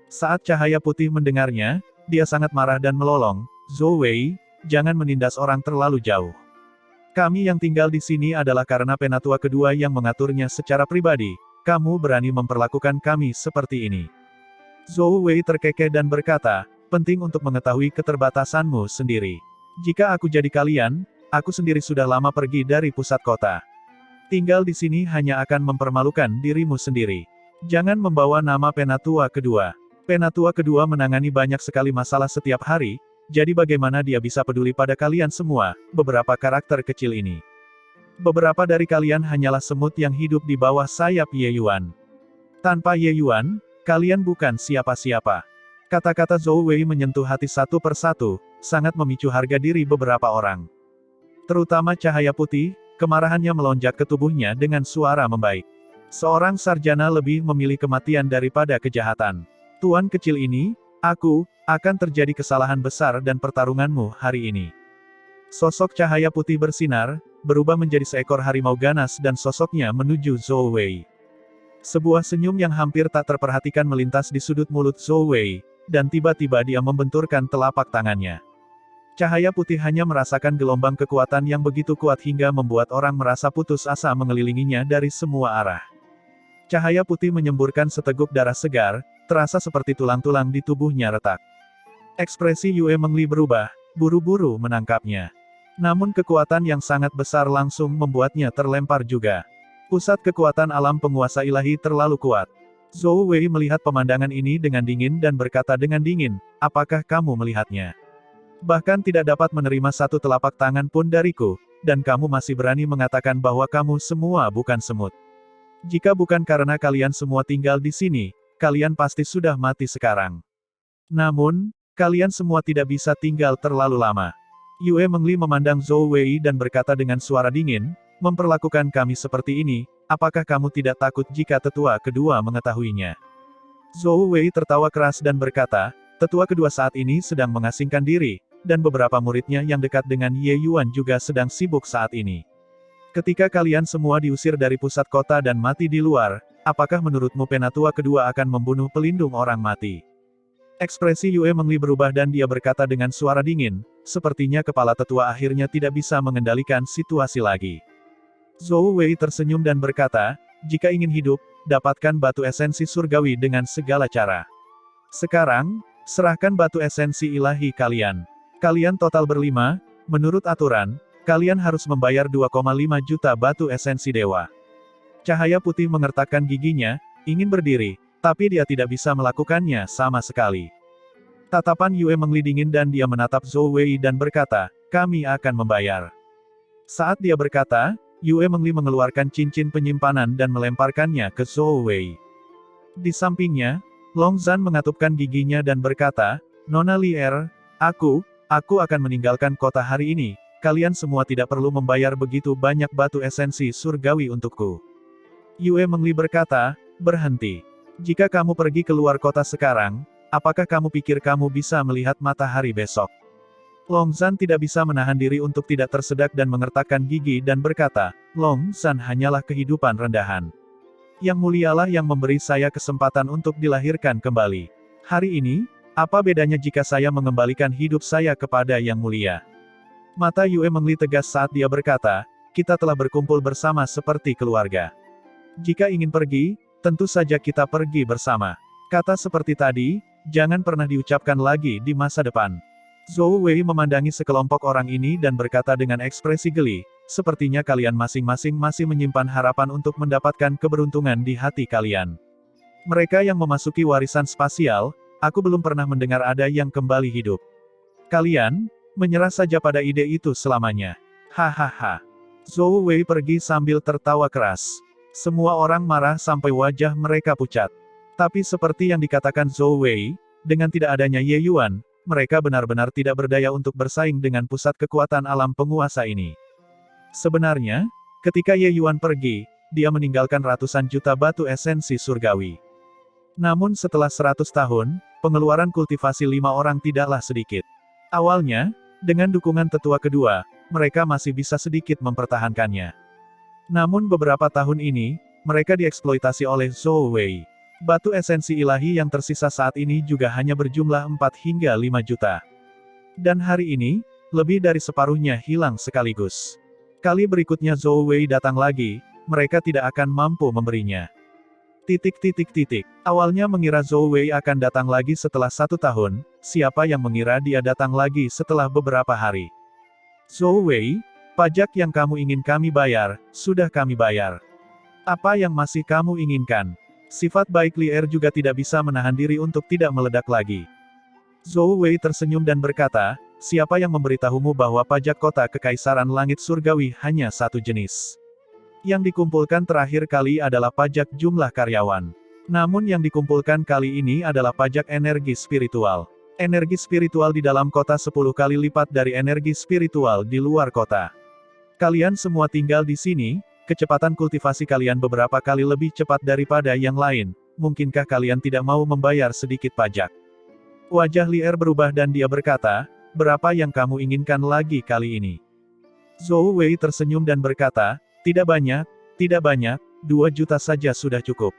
Saat cahaya putih mendengarnya, dia sangat marah dan melolong, "Zhou Wei, jangan menindas orang terlalu jauh. Kami yang tinggal di sini adalah karena Penatua kedua yang mengaturnya secara pribadi, kamu berani memperlakukan kami seperti ini." Zhou Wei terkekeh dan berkata, "Penting untuk mengetahui keterbatasanmu sendiri. Jika aku jadi kalian, aku sendiri sudah lama pergi dari pusat kota. Tinggal di sini hanya akan mempermalukan dirimu sendiri. Jangan membawa nama Penatua kedua. Penatua kedua menangani banyak sekali masalah setiap hari, jadi bagaimana dia bisa peduli pada kalian semua, beberapa karakter kecil ini. Beberapa dari kalian hanyalah semut yang hidup di bawah sayap Ye Yuan. Tanpa Ye Yuan, kalian bukan siapa-siapa." Kata-kata Zhou Wei menyentuh hati satu persatu, sangat memicu harga diri beberapa orang. Terutama cahaya putih, kemarahannya melonjak ke tubuhnya dengan suara membaik. "Seorang sarjana lebih memilih kematian daripada kejahatan. Tuan kecil ini, akan terjadi kesalahan besar dan pertarunganmu hari ini." Sosok cahaya putih bersinar, berubah menjadi seekor harimau ganas dan sosoknya menuju Zhou Wei. Sebuah senyum yang hampir tak terperhatikan melintas di sudut mulut Zhou Wei, dan tiba-tiba dia membenturkan telapak tangannya. Cahaya putih hanya merasakan gelombang kekuatan yang begitu kuat hingga membuat orang merasa putus asa mengelilinginya dari semua arah. Cahaya putih menyemburkan seteguk darah segar, terasa seperti tulang-tulang di tubuhnya retak. Ekspresi Yue Mengli berubah, buru-buru menangkapnya. Namun kekuatan yang sangat besar langsung membuatnya terlempar juga. Pusat kekuatan alam penguasa ilahi terlalu kuat. Zhou Wei melihat pemandangan ini dengan dingin dan berkata dengan dingin, "Apakah kamu melihatnya? Bahkan tidak dapat menerima satu telapak tangan pun dariku, dan kamu masih berani mengatakan bahwa kamu semua bukan semut. Jika bukan karena kalian semua tinggal di sini, kalian pasti sudah mati sekarang. Namun, kalian semua tidak bisa tinggal terlalu lama." Yue Mengli memandang Zhou Wei dan berkata dengan suara dingin, "Memperlakukan kami seperti ini, apakah kamu tidak takut jika tetua kedua mengetahuinya?" Zhou Wei tertawa keras dan berkata, "Tetua kedua saat ini sedang mengasingkan diri, dan beberapa muridnya yang dekat dengan Ye Yuan juga sedang sibuk saat ini. Ketika kalian semua diusir dari pusat kota dan mati di luar, apakah menurutmu Penatua kedua akan membunuh pelindung orang mati?" Ekspresi Yue Mengli berubah dan dia berkata dengan suara dingin, sepertinya kepala tetua akhirnya tidak bisa mengendalikan situasi lagi. Zhou Wei tersenyum dan berkata, "Jika ingin hidup, dapatkan batu esensi surgawi dengan segala cara. Sekarang, serahkan batu esensi ilahi kalian. Kalian total berlima, menurut aturan, kalian harus membayar 2,5 juta batu esensi dewa." Cahaya putih mengertakkan giginya, ingin berdiri, tapi dia tidak bisa melakukannya sama sekali. Tatapan Yue Mengli dingin dan dia menatap Zhou Wei dan berkata, "Kami akan membayar." Saat dia berkata, Yue Mengli mengeluarkan cincin penyimpanan dan melemparkannya ke Zhou Wei. Di sampingnya, Long Zhan mengatupkan giginya dan berkata, "Nona Li Er, aku akan meninggalkan kota hari ini, kalian semua tidak perlu membayar begitu banyak batu esensi surgawi untukku." Yue Mengli berkata, "Berhenti. Jika kamu pergi keluar kota sekarang, apakah kamu pikir kamu bisa melihat matahari besok?" Long Zhan tidak bisa menahan diri untuk tidak tersedak dan mengertakkan gigi dan berkata, "Long Zhan hanyalah kehidupan rendahan. Yang mulialah yang memberi saya kesempatan untuk dilahirkan kembali. Hari ini, Apa bedanya jika saya mengembalikan hidup saya kepada Yang Mulia? Mata Yue Mengli tegas saat dia berkata, kita telah berkumpul bersama seperti keluarga. Jika ingin pergi, tentu saja kita pergi bersama. Kata seperti tadi, jangan pernah diucapkan lagi di masa depan. Zhou Wei memandangi sekelompok orang ini dan berkata dengan ekspresi geli, sepertinya kalian masing-masing masih menyimpan harapan untuk mendapatkan keberuntungan di hati kalian. Mereka yang memasuki warisan spasial, aku belum pernah mendengar ada yang kembali hidup. Kalian, menyerah saja pada ide itu selamanya. Hahaha. Zhou Wei pergi sambil tertawa keras. Semua orang marah sampai wajah mereka pucat. Tapi seperti yang dikatakan Zhou Wei, dengan tidak adanya Ye Yuan, mereka benar-benar tidak berdaya untuk bersaing dengan pusat kekuatan alam penguasa ini. Sebenarnya, ketika Ye Yuan pergi, dia meninggalkan ratusan juta batu esensi surgawi. Namun setelah 100 tahun, pengeluaran kultivasi 5 orang tidaklah sedikit. Awalnya, dengan dukungan tetua kedua, mereka masih bisa sedikit mempertahankannya. Namun beberapa tahun ini, mereka dieksploitasi oleh Zhou Wei. Batu esensi ilahi yang tersisa saat ini juga hanya berjumlah 4 hingga 5 juta. Dan hari ini, lebih dari separuhnya hilang sekaligus. Kali berikutnya Zhou Wei datang lagi, mereka tidak akan mampu memberinya. Awalnya mengira Zhou Wei akan datang lagi setelah 1 tahun, siapa yang mengira dia datang lagi setelah beberapa hari. Zhou Wei, pajak yang kamu ingin kami bayar, sudah kami bayar. Apa yang masih kamu inginkan? Sifat baik Li Er juga tidak bisa menahan diri untuk tidak meledak lagi. Zhou Wei tersenyum dan berkata, siapa yang memberitahumu bahwa pajak kota Kekaisaran Langit Surgawi hanya satu jenis? Yang dikumpulkan terakhir kali adalah pajak jumlah karyawan. Namun yang dikumpulkan kali ini adalah pajak energi spiritual. Energi spiritual di dalam kota 10 kali lipat dari energi spiritual di luar kota. Kalian semua tinggal di sini, kecepatan kultivasi kalian beberapa kali lebih cepat daripada yang lain, mungkinkah kalian tidak mau membayar sedikit pajak? Wajah Li Er berubah dan dia berkata, berapa yang kamu inginkan lagi kali ini? Zhou Wei tersenyum dan berkata, tidak banyak, 2 juta saja sudah cukup.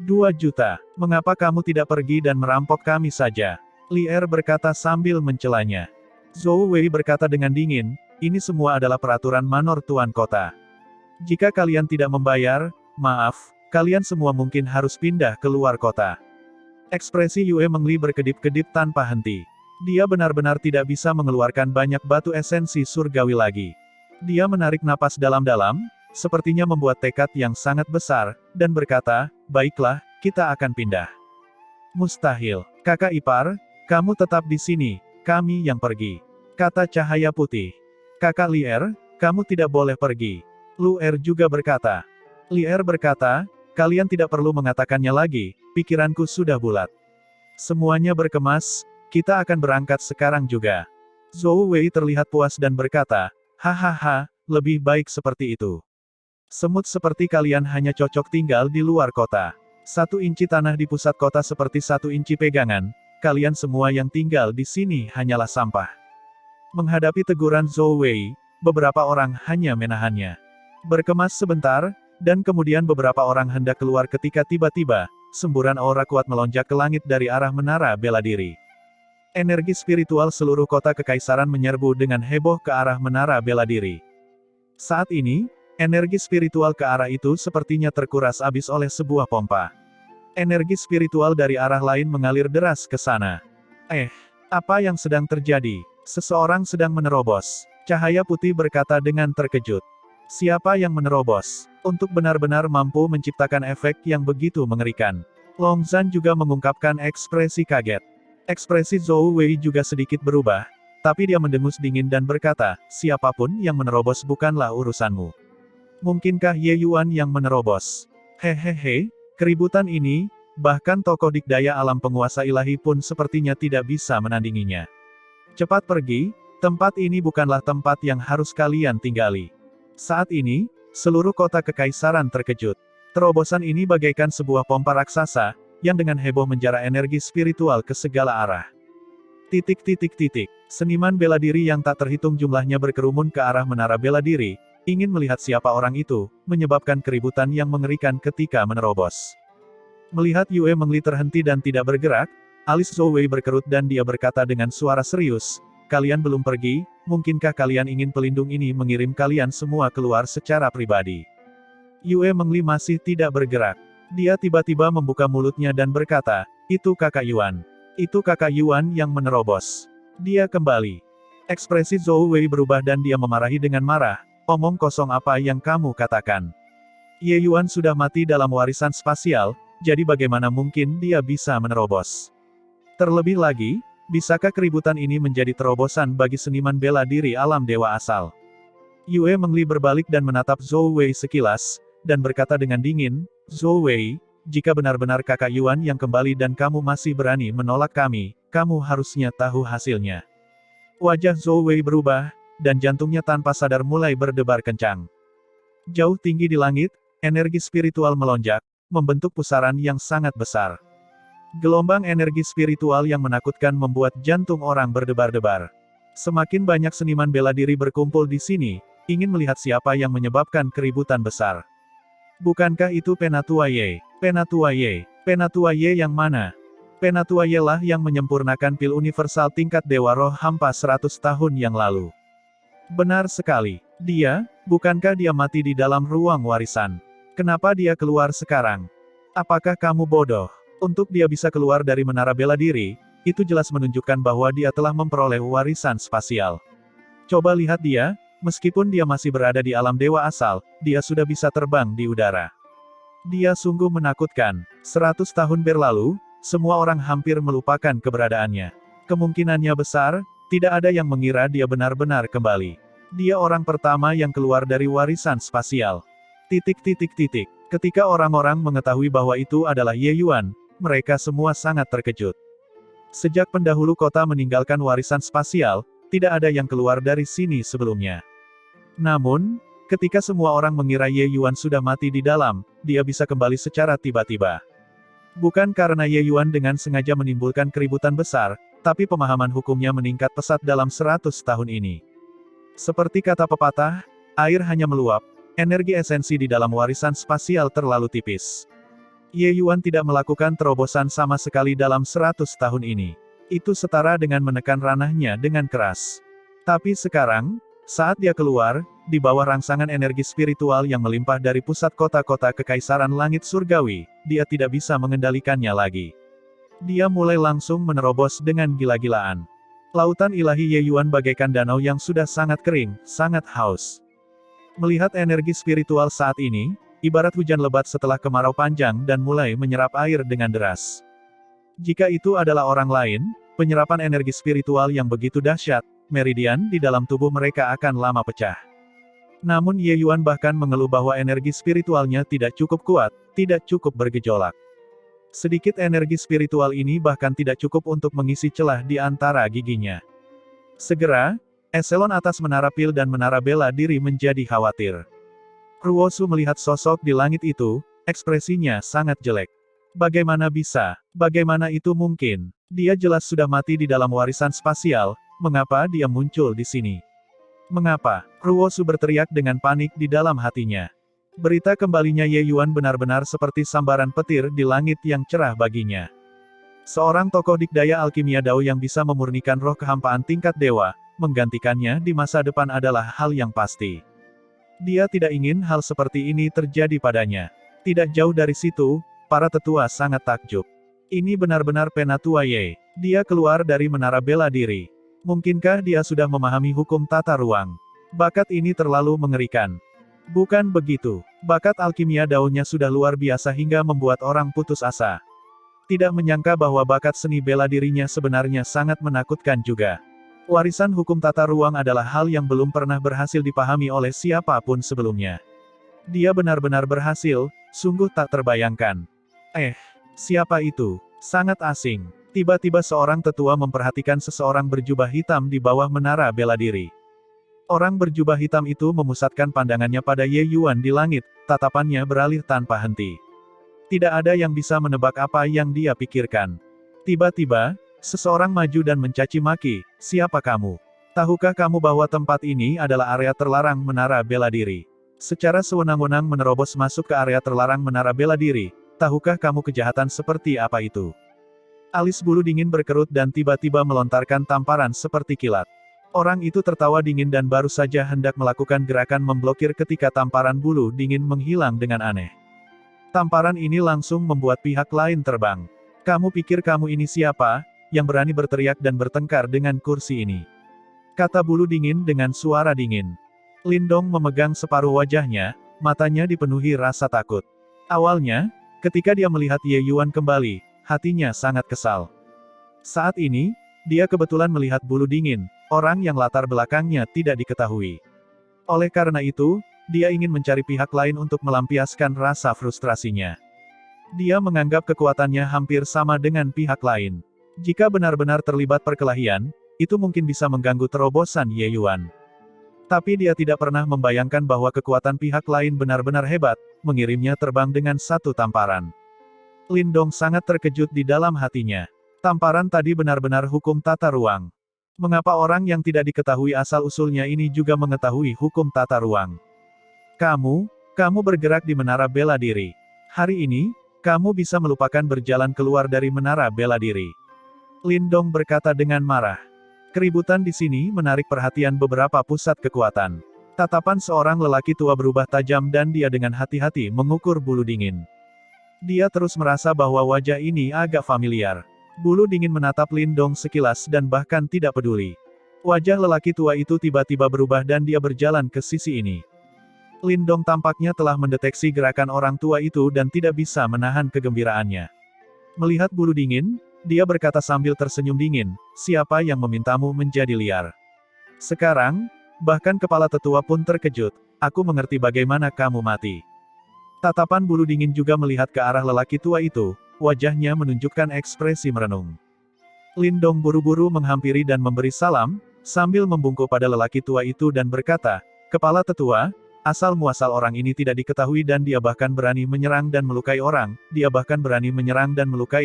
2 juta, mengapa kamu tidak pergi dan merampok kami saja? Li Er berkata sambil mencelanya. Zhou Wei berkata dengan dingin, ini semua adalah peraturan manor tuan kota. Jika kalian tidak membayar, maaf, kalian semua mungkin harus pindah ke luar kota. Ekspresi Yue Mengli berkedip-kedip tanpa henti. Dia benar-benar tidak bisa mengeluarkan banyak batu esensi surgawi lagi. Dia menarik napas dalam-dalam, sepertinya membuat tekad yang sangat besar, dan berkata, baiklah, kita akan pindah. Mustahil, kakak ipar, kamu tetap di sini, kami yang pergi. Kata cahaya putih. Kakak Li Er, kamu tidak boleh pergi. Lu Er juga berkata. Li Er berkata, kalian tidak perlu mengatakannya lagi, pikiranku sudah bulat. Semuanya berkemas, kita akan berangkat sekarang juga. Zhou Wei terlihat puas dan berkata, hahaha, lebih baik seperti itu. Semut seperti kalian hanya cocok tinggal di luar kota. 1 inci tanah di pusat kota seperti 1 inci pegangan, kalian semua yang tinggal di sini hanyalah sampah. Menghadapi teguran Zhou Wei, beberapa orang hanya menahannya. Berkemas sebentar, dan kemudian beberapa orang hendak keluar ketika tiba-tiba, semburan aura kuat melonjak ke langit dari arah menara bela diri. Energi spiritual seluruh kota Kekaisaran menyerbu dengan heboh ke arah menara bela diri. Saat ini, energi spiritual ke arah itu sepertinya terkuras habis oleh sebuah pompa. Energi spiritual dari arah lain mengalir deras ke sana. Apa yang sedang terjadi? Seseorang sedang menerobos. Cahaya putih berkata dengan terkejut. Siapa yang menerobos? Untuk benar-benar mampu menciptakan efek yang begitu mengerikan. Long Zhan juga mengungkapkan ekspresi kaget. Ekspresi Zhou Wei juga sedikit berubah, tapi dia mendengus dingin dan berkata, siapapun yang menerobos bukanlah urusanmu. Mungkinkah Ye Yuan yang menerobos? Hehehe, keributan ini, bahkan tokoh dikdaya alam penguasa ilahi pun sepertinya tidak bisa menandinginya. Cepat pergi, tempat ini bukanlah tempat yang harus kalian tinggali. Saat ini, seluruh kota Kekaisaran terkejut. Terobosan ini bagaikan sebuah pompa raksasa, yang dengan heboh menjara energi spiritual ke segala arah. Seniman bela diri yang tak terhitung jumlahnya berkerumun ke arah menara bela diri, ingin melihat siapa orang itu, menyebabkan keributan yang mengerikan ketika menerobos. Melihat Yue Mengli terhenti dan tidak bergerak, Alis Zhou Wei berkerut dan dia berkata dengan suara serius, "Kalian belum pergi, mungkinkah kalian ingin pelindung ini mengirim kalian semua keluar secara pribadi?" Yue Mengli masih tidak bergerak. Dia tiba-tiba membuka mulutnya dan berkata, "Itu kakak Yuan. Itu kakak Yuan yang menerobos." Dia kembali. Ekspresi Zhou Wei berubah dan dia memarahi dengan marah, "Omong kosong apa yang kamu katakan? Ye Yuan sudah mati dalam warisan spasial, jadi bagaimana mungkin dia bisa menerobos? Terlebih lagi, bisakah keributan ini menjadi terobosan bagi seniman bela diri alam dewa asal?" Yue Mengli berbalik dan menatap Zhou Wei sekilas, dan berkata dengan dingin, "Zhou Wei, jika benar-benar kakak Yuan yang kembali dan kamu masih berani menolak kami, kamu harusnya tahu hasilnya." Wajah Zhou Wei berubah, dan jantungnya tanpa sadar mulai berdebar kencang. Jauh tinggi di langit, energi spiritual melonjak, membentuk pusaran yang sangat besar. Gelombang energi spiritual yang menakutkan membuat jantung orang berdebar-debar. Semakin banyak seniman bela diri berkumpul di sini, ingin melihat siapa yang menyebabkan keributan besar. Bukankah itu Penatua Ye? Penatua Ye? Penatua Ye yang mana? Penatua Ye lah yang menyempurnakan pil universal tingkat Dewa Roh Hampa 100 tahun yang lalu. Benar sekali. Dia, bukankah dia mati di dalam ruang warisan? Kenapa dia keluar sekarang? Apakah kamu bodoh? Untuk dia bisa keluar dari menara bela diri, itu jelas menunjukkan bahwa dia telah memperoleh warisan spasial. Coba lihat dia, meskipun dia masih berada di alam dewa asal, dia sudah bisa terbang di udara. Dia sungguh menakutkan. 100 tahun berlalu, semua orang hampir melupakan keberadaannya. Kemungkinannya besar, tidak ada yang mengira dia benar-benar kembali. Dia orang pertama yang keluar dari warisan spasial. Ketika orang-orang mengetahui bahwa itu adalah Ye Yuan, mereka semua sangat terkejut. Sejak pendahulu kota meninggalkan warisan spasial, tidak ada yang keluar dari sini sebelumnya. Namun, ketika semua orang mengira Ye Yuan sudah mati di dalam, dia bisa kembali secara tiba-tiba. Bukan karena Ye Yuan dengan sengaja menimbulkan keributan besar, tapi pemahaman hukumnya meningkat pesat dalam 100 tahun ini. Seperti kata pepatah, air hanya meluap, energi esensi di dalam warisan spasial terlalu tipis. Ye Yuan tidak melakukan terobosan sama sekali dalam 100 tahun ini. Itu setara dengan menekan ranahnya dengan keras. Tapi sekarang, saat dia keluar, di bawah rangsangan energi spiritual yang melimpah dari pusat kota-kota kekaisaran langit surgawi, dia tidak bisa mengendalikannya lagi. Dia mulai langsung menerobos dengan gila-gilaan. Lautan ilahi Ye Yuan bagaikan danau yang sudah sangat kering, sangat haus. Melihat energi spiritual saat ini, ibarat hujan lebat setelah kemarau panjang dan mulai menyerap air dengan deras. Jika itu adalah orang lain, penyerapan energi spiritual yang begitu dahsyat, meridian di dalam tubuh mereka akan lama pecah. Namun Ye Yuan bahkan mengeluh bahwa energi spiritualnya tidak cukup kuat, tidak cukup bergejolak. Sedikit energi spiritual ini bahkan tidak cukup untuk mengisi celah di antara giginya. Segera, eselon atas menara pil dan menara bela diri menjadi khawatir. Ruosu melihat sosok di langit itu, ekspresinya sangat jelek. Bagaimana bisa? Bagaimana itu mungkin? Dia jelas sudah mati di dalam warisan spasial, mengapa dia muncul di sini? Mengapa? Ruosu berteriak dengan panik di dalam hatinya. Berita kembalinya Ye Yuan benar-benar seperti sambaran petir di langit yang cerah baginya. Seorang tokoh dikdaya alkimia Dao yang bisa memurnikan roh kehampaan tingkat dewa, menggantikannya di masa depan adalah hal yang pasti. Dia tidak ingin hal seperti ini terjadi padanya. Tidak jauh dari situ, para tetua sangat takjub. Ini benar-benar Penatua Ye. Dia keluar dari menara bela diri. Mungkinkah dia sudah memahami hukum tata ruang? Bakat ini terlalu mengerikan. Bukan begitu. Bakat alkimia daunnya sudah luar biasa hingga membuat orang putus asa. Tidak menyangka bahwa bakat seni bela dirinya sebenarnya sangat menakutkan juga. Warisan hukum tata ruang adalah hal yang belum pernah berhasil dipahami oleh siapapun sebelumnya. Dia benar-benar berhasil, sungguh tak terbayangkan. Siapa itu? Sangat asing. Tiba-tiba seorang tetua memperhatikan seseorang berjubah hitam di bawah menara bela diri. Orang berjubah hitam itu memusatkan pandangannya pada Ye Yuan di langit, tatapannya beralih tanpa henti. Tidak ada yang bisa menebak apa yang dia pikirkan. Tiba-tiba, seseorang maju dan mencaci maki, "Siapa kamu? Tahukah kamu bahwa tempat ini adalah area terlarang menara bela diri? Secara sewenang-wenang menerobos masuk ke area terlarang menara bela diri, tahukah kamu kejahatan seperti apa itu?" Alis Bulu Dingin berkerut dan tiba-tiba melontarkan tamparan seperti kilat. Orang itu tertawa dingin dan baru saja hendak melakukan gerakan memblokir ketika tamparan Bulu Dingin menghilang dengan aneh. Tamparan ini langsung membuat pihak lain terbang. "Kamu pikir kamu ini siapa, yang berani berteriak dan bertengkar dengan kursi ini?" kata Bulu Dingin dengan suara dingin. Lindong memegang separuh wajahnya, matanya dipenuhi rasa takut. Awalnya, ketika dia melihat Ye Yuan kembali, hatinya sangat kesal. Saat ini, dia kebetulan melihat Bulu Dingin, orang yang latar belakangnya tidak diketahui. Oleh karena itu, dia ingin mencari pihak lain untuk melampiaskan rasa frustrasinya. Dia menganggap kekuatannya hampir sama dengan pihak lain. Jika benar-benar terlibat perkelahian, itu mungkin bisa mengganggu terobosan Ye Yuan. Tapi dia tidak pernah membayangkan bahwa kekuatan pihak lain benar-benar hebat, mengirimnya terbang dengan satu tamparan. Lindong sangat terkejut di dalam hatinya. Tamparan tadi benar-benar hukum tata ruang. Mengapa orang yang tidak diketahui asal-usulnya ini juga mengetahui hukum tata ruang? Kamu bergerak di menara bela diri. Hari ini, kamu bisa melupakan berjalan keluar dari menara bela diri. Lindong berkata dengan marah. Keributan di sini menarik perhatian beberapa pusat kekuatan. Tatapan seorang lelaki tua berubah tajam dan dia dengan hati-hati mengukur Bulu Dingin. Dia terus merasa bahwa wajah ini agak familiar. Bulu Dingin menatap Lindong sekilas dan bahkan tidak peduli. Wajah lelaki tua itu tiba-tiba berubah dan dia berjalan ke sisi ini. Lindong tampaknya telah mendeteksi gerakan orang tua itu dan tidak bisa menahan kegembiraannya. Melihat Bulu Dingin, dia berkata sambil tersenyum dingin, "Siapa yang memintamu menjadi liar?" Sekarang, bahkan kepala tetua pun terkejut. "Aku mengerti bagaimana kamu mati." Tatapan Bulu Dingin juga melihat ke arah lelaki tua itu, wajahnya menunjukkan ekspresi merenung. Lindong buru-buru menghampiri dan memberi salam, sambil membungkuk pada lelaki tua itu dan berkata, "Kepala tetua, asal-muasal orang ini tidak diketahui dan dia bahkan berani menyerang dan melukai orang,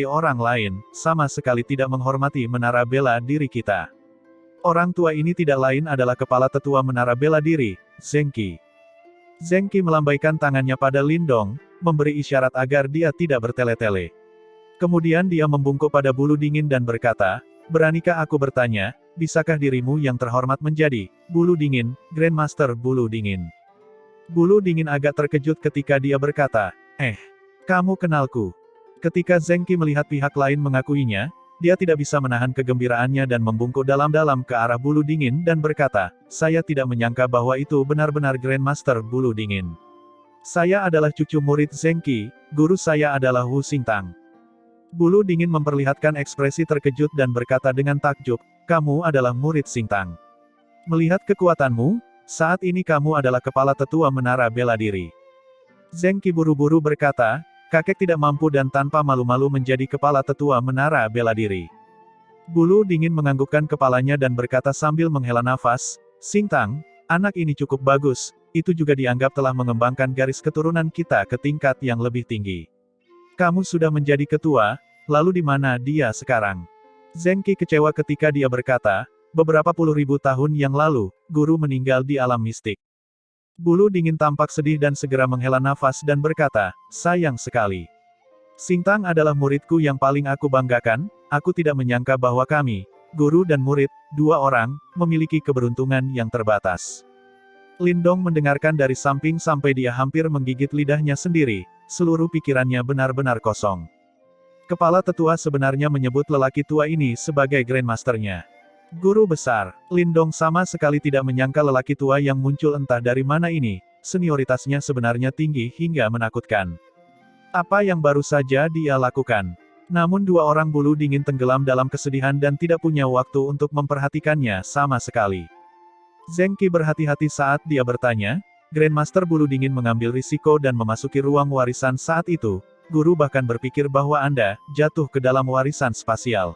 orang lain, sama sekali tidak menghormati menara bela diri kita." Orang tua ini tidak lain adalah kepala tetua menara bela diri, Zheng Qi. Zheng Qi melambaikan tangannya pada Lindong, memberi isyarat agar dia tidak bertele-tele. Kemudian dia membungkuk pada Bulu Dingin dan berkata, "Beranikah aku bertanya, bisakah dirimu yang terhormat menjadi Bulu Dingin, Grandmaster Bulu Dingin?" Bulu Dingin agak terkejut ketika dia berkata, kamu kenalku." Ketika Zheng Qi melihat pihak lain mengakuinya, dia tidak bisa menahan kegembiraannya dan membungkuk dalam-dalam ke arah Bulu Dingin dan berkata, "Saya tidak menyangka bahwa itu benar-benar Grandmaster Bulu Dingin. Saya adalah cucu murid Zheng Qi, guru saya adalah Wu Xingtang." Bulu Dingin memperlihatkan ekspresi terkejut dan berkata dengan takjub, "Kamu adalah murid Xingtang. Melihat kekuatanmu, saat ini kamu adalah kepala tetua menara bela diri." Zheng Qi buru-buru berkata, "Kakek tidak mampu dan tanpa malu-malu menjadi kepala tetua menara bela diri." Bulu Dingin menganggukkan kepalanya dan berkata sambil menghela nafas, "Xingtang, anak ini cukup bagus, itu juga dianggap telah mengembangkan garis keturunan kita ke tingkat yang lebih tinggi. Kamu sudah menjadi ketua, lalu di mana dia sekarang?" Zheng Qi kecewa ketika dia berkata, "Beberapa puluh ribu tahun yang lalu, guru meninggal di alam mistik." Bulu Dingin tampak sedih dan segera menghela nafas dan berkata, "Sayang sekali. Xingtang adalah muridku yang paling aku banggakan, aku tidak menyangka bahwa kami, guru dan murid, dua orang, memiliki keberuntungan yang terbatas." Lindong mendengarkan dari samping sampai dia hampir menggigit lidahnya sendiri, seluruh pikirannya benar-benar kosong. Kepala tetua sebenarnya menyebut lelaki tua ini sebagai Grandmasternya. Guru besar. Lindong sama sekali tidak menyangka lelaki tua yang muncul entah dari mana ini, senioritasnya sebenarnya tinggi hingga menakutkan. Apa yang baru saja dia lakukan? Namun dua orang Bulu Dingin tenggelam dalam kesedihan dan tidak punya waktu untuk memperhatikannya sama sekali. Zheng Qi berhati-hati saat dia bertanya, Grandmaster Bulu Dingin mengambil risiko dan memasuki ruang warisan saat itu, guru bahkan berpikir bahwa Anda jatuh ke dalam warisan spasial.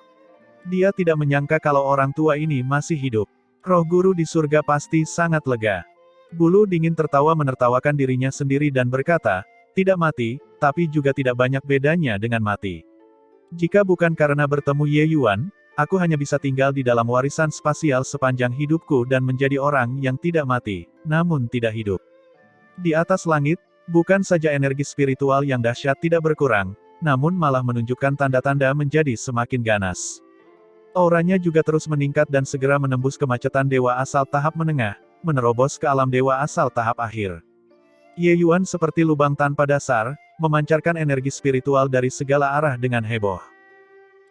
Dia tidak menyangka kalau orang tua ini masih hidup. Roh guru di surga pasti sangat lega. Bulu Dingin tertawa menertawakan dirinya sendiri dan berkata, "Tidak mati, tapi juga tidak banyak bedanya dengan mati. Jika bukan karena bertemu Ye Yuan, aku hanya bisa tinggal di dalam warisan spasial sepanjang hidupku dan menjadi orang yang tidak mati, namun tidak hidup. Di atas langit, bukan saja energi spiritual yang dahsyat tidak berkurang, namun malah menunjukkan tanda-tanda menjadi semakin ganas. Auranya juga terus meningkat dan segera menembus kemacetan dewa asal tahap menengah, menerobos ke alam dewa asal tahap akhir. Ye Yuan seperti lubang tanpa dasar, memancarkan energi spiritual dari segala arah dengan heboh.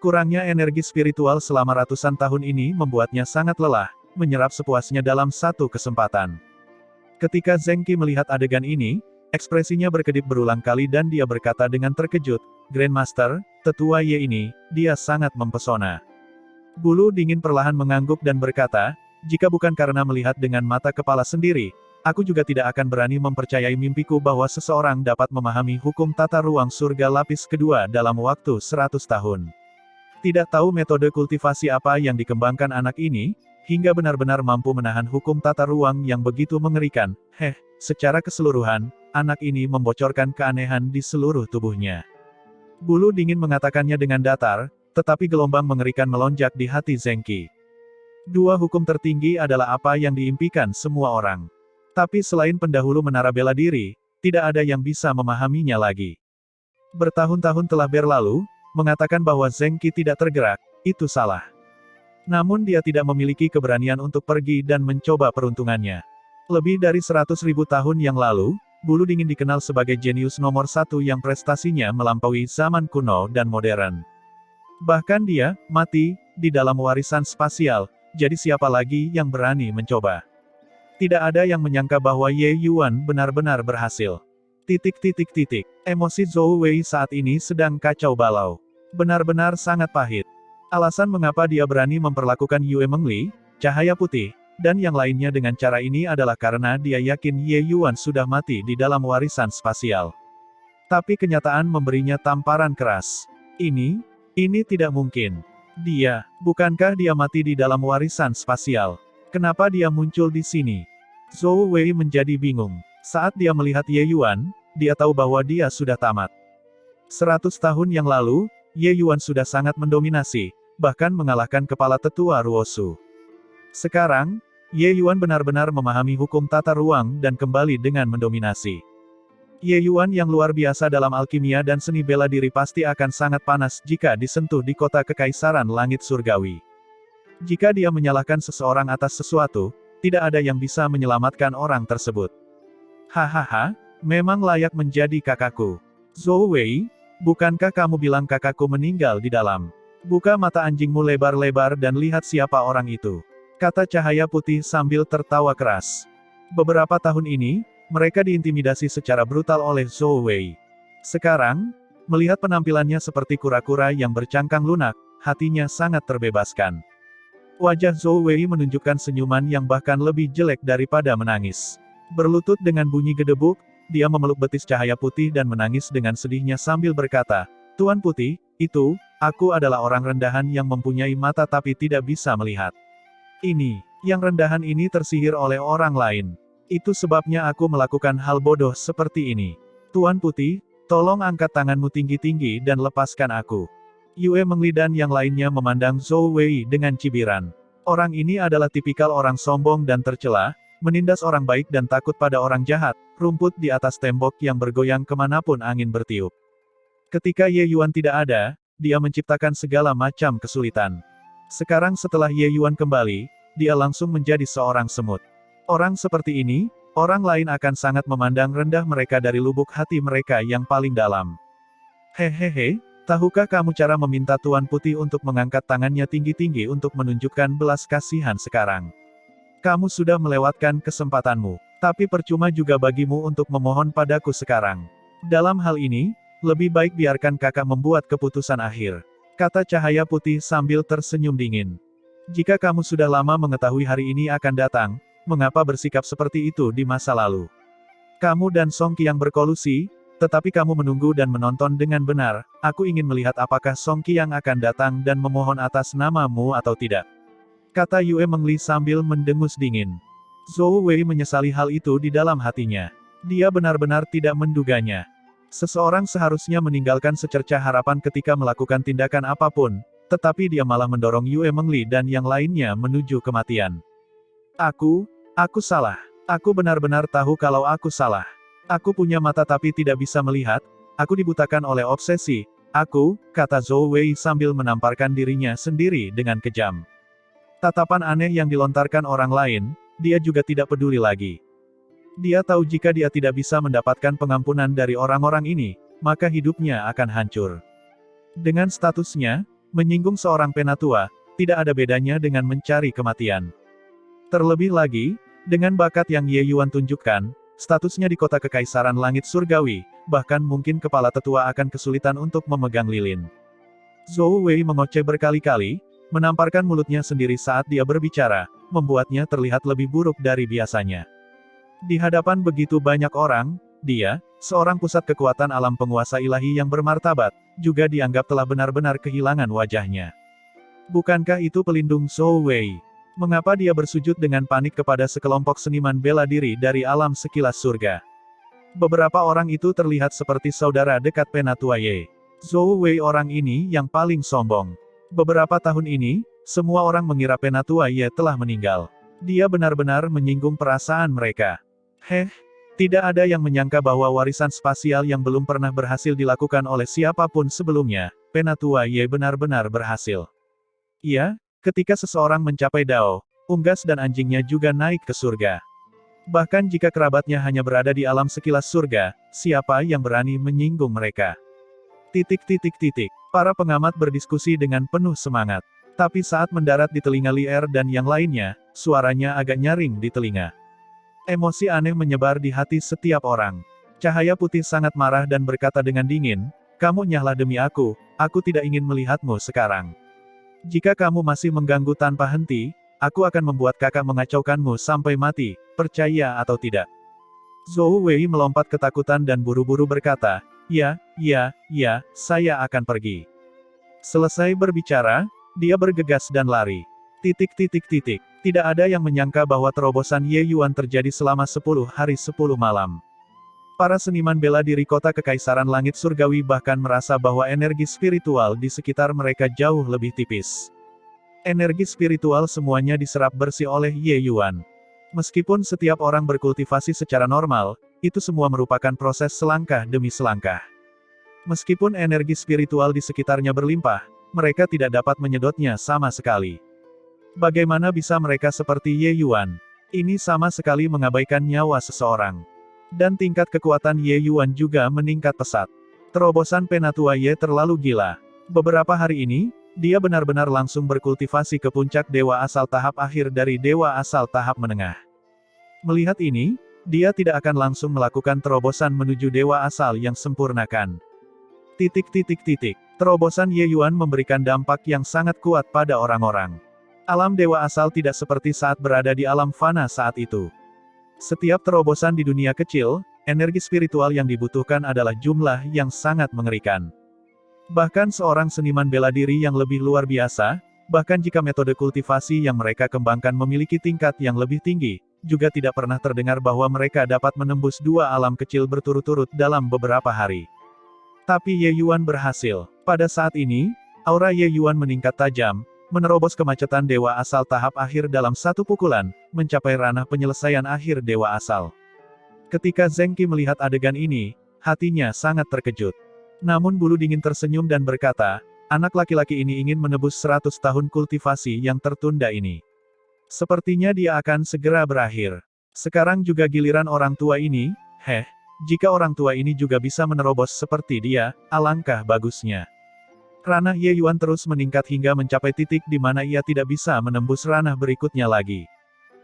Kurangnya energi spiritual selama ratusan tahun ini membuatnya sangat lelah, menyerap sepuasnya dalam satu kesempatan. Ketika Zheng Qi melihat adegan ini, ekspresinya berkedip berulang kali dan dia berkata dengan terkejut, "Grandmaster, tetua Ye ini, dia sangat mempesona." Bulu dingin perlahan mengangguk dan berkata, "Jika bukan karena melihat dengan mata kepala sendiri, aku juga tidak akan berani mempercayai mimpiku bahwa seseorang dapat memahami hukum tata ruang surga lapis kedua dalam waktu 100 tahun. Tidak tahu metode kultivasi apa yang dikembangkan anak ini, hingga benar-benar mampu menahan hukum tata ruang yang begitu mengerikan. Secara keseluruhan, anak ini membocorkan keanehan di seluruh tubuhnya." Bulu dingin mengatakannya dengan datar, tetapi gelombang mengerikan melonjak di hati Zheng Qi. Dua hukum tertinggi adalah apa yang diimpikan semua orang. Tapi selain pendahulu menara bela diri, tidak ada yang bisa memahaminya lagi. Bertahun-tahun telah berlalu, mengatakan bahwa Zheng Qi tidak tergerak, itu salah. Namun dia tidak memiliki keberanian untuk pergi dan mencoba peruntungannya. Lebih dari 100.000 tahun yang lalu, Bulu Dingin dikenal sebagai jenius nomor satu yang prestasinya melampaui zaman kuno dan modern. Bahkan dia mati di dalam warisan spasial, jadi siapa lagi yang berani mencoba? Tidak ada yang menyangka bahwa Ye Yuan benar-benar berhasil. Emosi Zhou Wei saat ini sedang kacau balau. Benar-benar sangat pahit. Alasan mengapa dia berani memperlakukan Yue Mengli, cahaya putih, dan yang lainnya dengan cara ini adalah karena dia yakin Ye Yuan sudah mati di dalam warisan spasial. Tapi kenyataan memberinya tamparan keras. Ini tidak mungkin. Bukankah dia mati di dalam warisan spasial? Kenapa dia muncul di sini? Zhou Wei menjadi bingung. Saat dia melihat Ye Yuan, dia tahu bahwa dia sudah tamat. 100 tahun yang lalu, Ye Yuan sudah sangat mendominasi, bahkan mengalahkan kepala tetua Ruosu. Sekarang, Ye Yuan benar-benar memahami hukum tata ruang dan kembali dengan mendominasi. Ye Yuan yang luar biasa dalam alkimia dan seni bela diri pasti akan sangat panas jika disentuh di kota kekaisaran langit surgawi. Jika dia menyalahkan seseorang atas sesuatu, tidak ada yang bisa menyelamatkan orang tersebut. Hahaha, memang layak menjadi kakakku. Zhou Wei, bukankah kamu bilang kakakku meninggal di dalam? Buka mata anjingmu lebar-lebar dan lihat siapa orang itu. Kata cahaya putih sambil tertawa keras. Beberapa tahun ini, mereka diintimidasi secara brutal oleh Zhou Wei. Sekarang, melihat penampilannya seperti kura-kura yang bercangkang lunak, hatinya sangat terbebaskan. Wajah Zhou Wei menunjukkan senyuman yang bahkan lebih jelek daripada menangis. Berlutut dengan bunyi gedebuk, dia memeluk betis cahaya putih dan menangis dengan sedihnya sambil berkata, "Tuan Putih, aku adalah orang rendahan yang mempunyai mata tapi tidak bisa melihat. Yang rendahan ini tersihir oleh orang lain. Itu sebabnya aku melakukan hal bodoh seperti ini. Tuan Putih, tolong angkat tanganmu tinggi-tinggi dan lepaskan aku." Yue Mengli dan yang lainnya memandang Zhou Wei dengan cibiran. Orang ini adalah tipikal orang sombong dan tercela, menindas orang baik dan takut pada orang jahat, rumput di atas tembok yang bergoyang kemanapun angin bertiup. Ketika Ye Yuan tidak ada, dia menciptakan segala macam kesulitan. Sekarang setelah Ye Yuan kembali, dia langsung menjadi seorang semut. Orang seperti ini, orang lain akan sangat memandang rendah mereka dari lubuk hati mereka yang paling dalam. Hehehe, tahukah kamu cara meminta Tuan Putih untuk mengangkat tangannya tinggi-tinggi untuk menunjukkan belas kasihan sekarang? Kamu sudah melewatkan kesempatanmu, tapi percuma juga bagimu untuk memohon padaku sekarang. Dalam hal ini, lebih baik biarkan kakak membuat keputusan akhir. Kata cahaya putih sambil tersenyum dingin. Jika kamu sudah lama mengetahui hari ini akan datang, mengapa bersikap seperti itu di masa lalu? Kamu dan Song Qiang berkolusi, tetapi kamu menunggu dan menonton dengan benar. Aku ingin melihat apakah Song Qiang akan datang dan memohon atas namamu atau tidak. Kata Yue Mengli sambil mendengus dingin. Zhou Wei menyesali hal itu di dalam hatinya. Dia benar-benar tidak menduganya. Seseorang seharusnya meninggalkan secercah harapan ketika melakukan tindakan apapun, tetapi dia malah mendorong Yue Mengli dan yang lainnya menuju kematian. Aku salah. Aku benar-benar tahu kalau aku salah. Aku punya mata tapi tidak bisa melihat, aku dibutakan oleh obsesi, kata Zhou Wei sambil menamparkan dirinya sendiri dengan kejam. Tatapan aneh yang dilontarkan orang lain, dia juga tidak peduli lagi. Dia tahu jika dia tidak bisa mendapatkan pengampunan dari orang-orang ini, maka hidupnya akan hancur. Dengan statusnya, menyinggung seorang penatua, tidak ada bedanya dengan mencari kematian. Terlebih lagi, dengan bakat yang Ye Yuan tunjukkan, statusnya di kota Kekaisaran Langit Surgawi, bahkan mungkin kepala tetua akan kesulitan untuk memegang lilin. Zhou Wei mengoceh berkali-kali, menamparkan mulutnya sendiri saat dia berbicara, membuatnya terlihat lebih buruk dari biasanya. Di hadapan begitu banyak orang, dia, seorang pusat kekuatan alam penguasa ilahi yang bermartabat, juga dianggap telah benar-benar kehilangan wajahnya. Bukankah itu pelindung Zhou Wei? Mengapa dia bersujud dengan panik kepada sekelompok seniman bela diri dari alam sekilas surga? Beberapa orang itu terlihat seperti saudara dekat Penatua Ye. Zhou Wei orang ini yang paling sombong. Beberapa tahun ini, semua orang mengira Penatua Ye telah meninggal. Dia benar-benar menyinggung perasaan mereka. Tidak ada yang menyangka bahwa warisan spasial yang belum pernah berhasil dilakukan oleh siapapun sebelumnya, Penatua Ye benar-benar berhasil. Iya, ketika seseorang mencapai Dao, unggas dan anjingnya juga naik ke surga. Bahkan jika kerabatnya hanya berada di alam sekilas surga, siapa yang berani menyinggung mereka? Para pengamat berdiskusi dengan penuh semangat. Tapi saat mendarat di telinga Li Er dan yang lainnya, suaranya agak nyaring di telinga. Emosi aneh menyebar di hati setiap orang. Cahaya putih sangat marah dan berkata dengan dingin, "Kamu nyahlah demi aku tidak ingin melihatmu sekarang. Jika kamu masih mengganggu tanpa henti, aku akan membuat kakak mengacaukanmu sampai mati, percaya atau tidak." Zhou Wei melompat ketakutan dan buru-buru berkata, Ya, saya akan pergi." Selesai berbicara, dia bergegas dan lari. Tidak ada yang menyangka bahwa terobosan Ye Yuan terjadi selama 10 hari 10 malam. Para seniman bela diri kota Kekaisaran Langit Surgawi bahkan merasa bahwa energi spiritual di sekitar mereka jauh lebih tipis. Energi spiritual semuanya diserap bersih oleh Ye Yuan. Meskipun setiap orang berkultivasi secara normal, itu semua merupakan proses selangkah demi selangkah. Meskipun energi spiritual di sekitarnya berlimpah, mereka tidak dapat menyedotnya sama sekali. Bagaimana bisa mereka seperti Ye Yuan? Ini sama sekali mengabaikan nyawa seseorang. Dan tingkat kekuatan Ye Yuan juga meningkat pesat. Terobosan Penatua Ye terlalu gila. Beberapa hari ini, dia benar-benar langsung berkultivasi ke puncak dewa asal tahap akhir dari dewa asal tahap menengah. Melihat ini, dia tidak akan langsung melakukan terobosan menuju dewa asal yang sempurnakan. Terobosan Ye Yuan memberikan dampak yang sangat kuat pada orang-orang. Alam dewa asal tidak seperti saat berada di alam fana saat itu. Setiap terobosan di dunia kecil, energi spiritual yang dibutuhkan adalah jumlah yang sangat mengerikan. Bahkan seorang seniman bela diri yang lebih luar biasa, bahkan jika metode kultivasi yang mereka kembangkan memiliki tingkat yang lebih tinggi, juga tidak pernah terdengar bahwa mereka dapat menembus 2 alam kecil berturut-turut dalam beberapa hari. Tapi Ye Yuan berhasil. Pada saat ini, aura Ye Yuan meningkat tajam, menerobos kemacetan dewa asal tahap akhir dalam satu pukulan, mencapai ranah penyelesaian akhir dewa asal. Ketika Zheng Qi melihat adegan ini, hatinya sangat terkejut. Namun bulu dingin tersenyum dan berkata, anak laki-laki ini ingin menebus 100 tahun kultivasi yang tertunda ini. Sepertinya dia akan segera berakhir. Sekarang juga giliran orang tua ini, jika orang tua ini juga bisa menerobos seperti dia, alangkah bagusnya. Ranah Ye Yuan terus meningkat hingga mencapai titik di mana ia tidak bisa menembus ranah berikutnya lagi.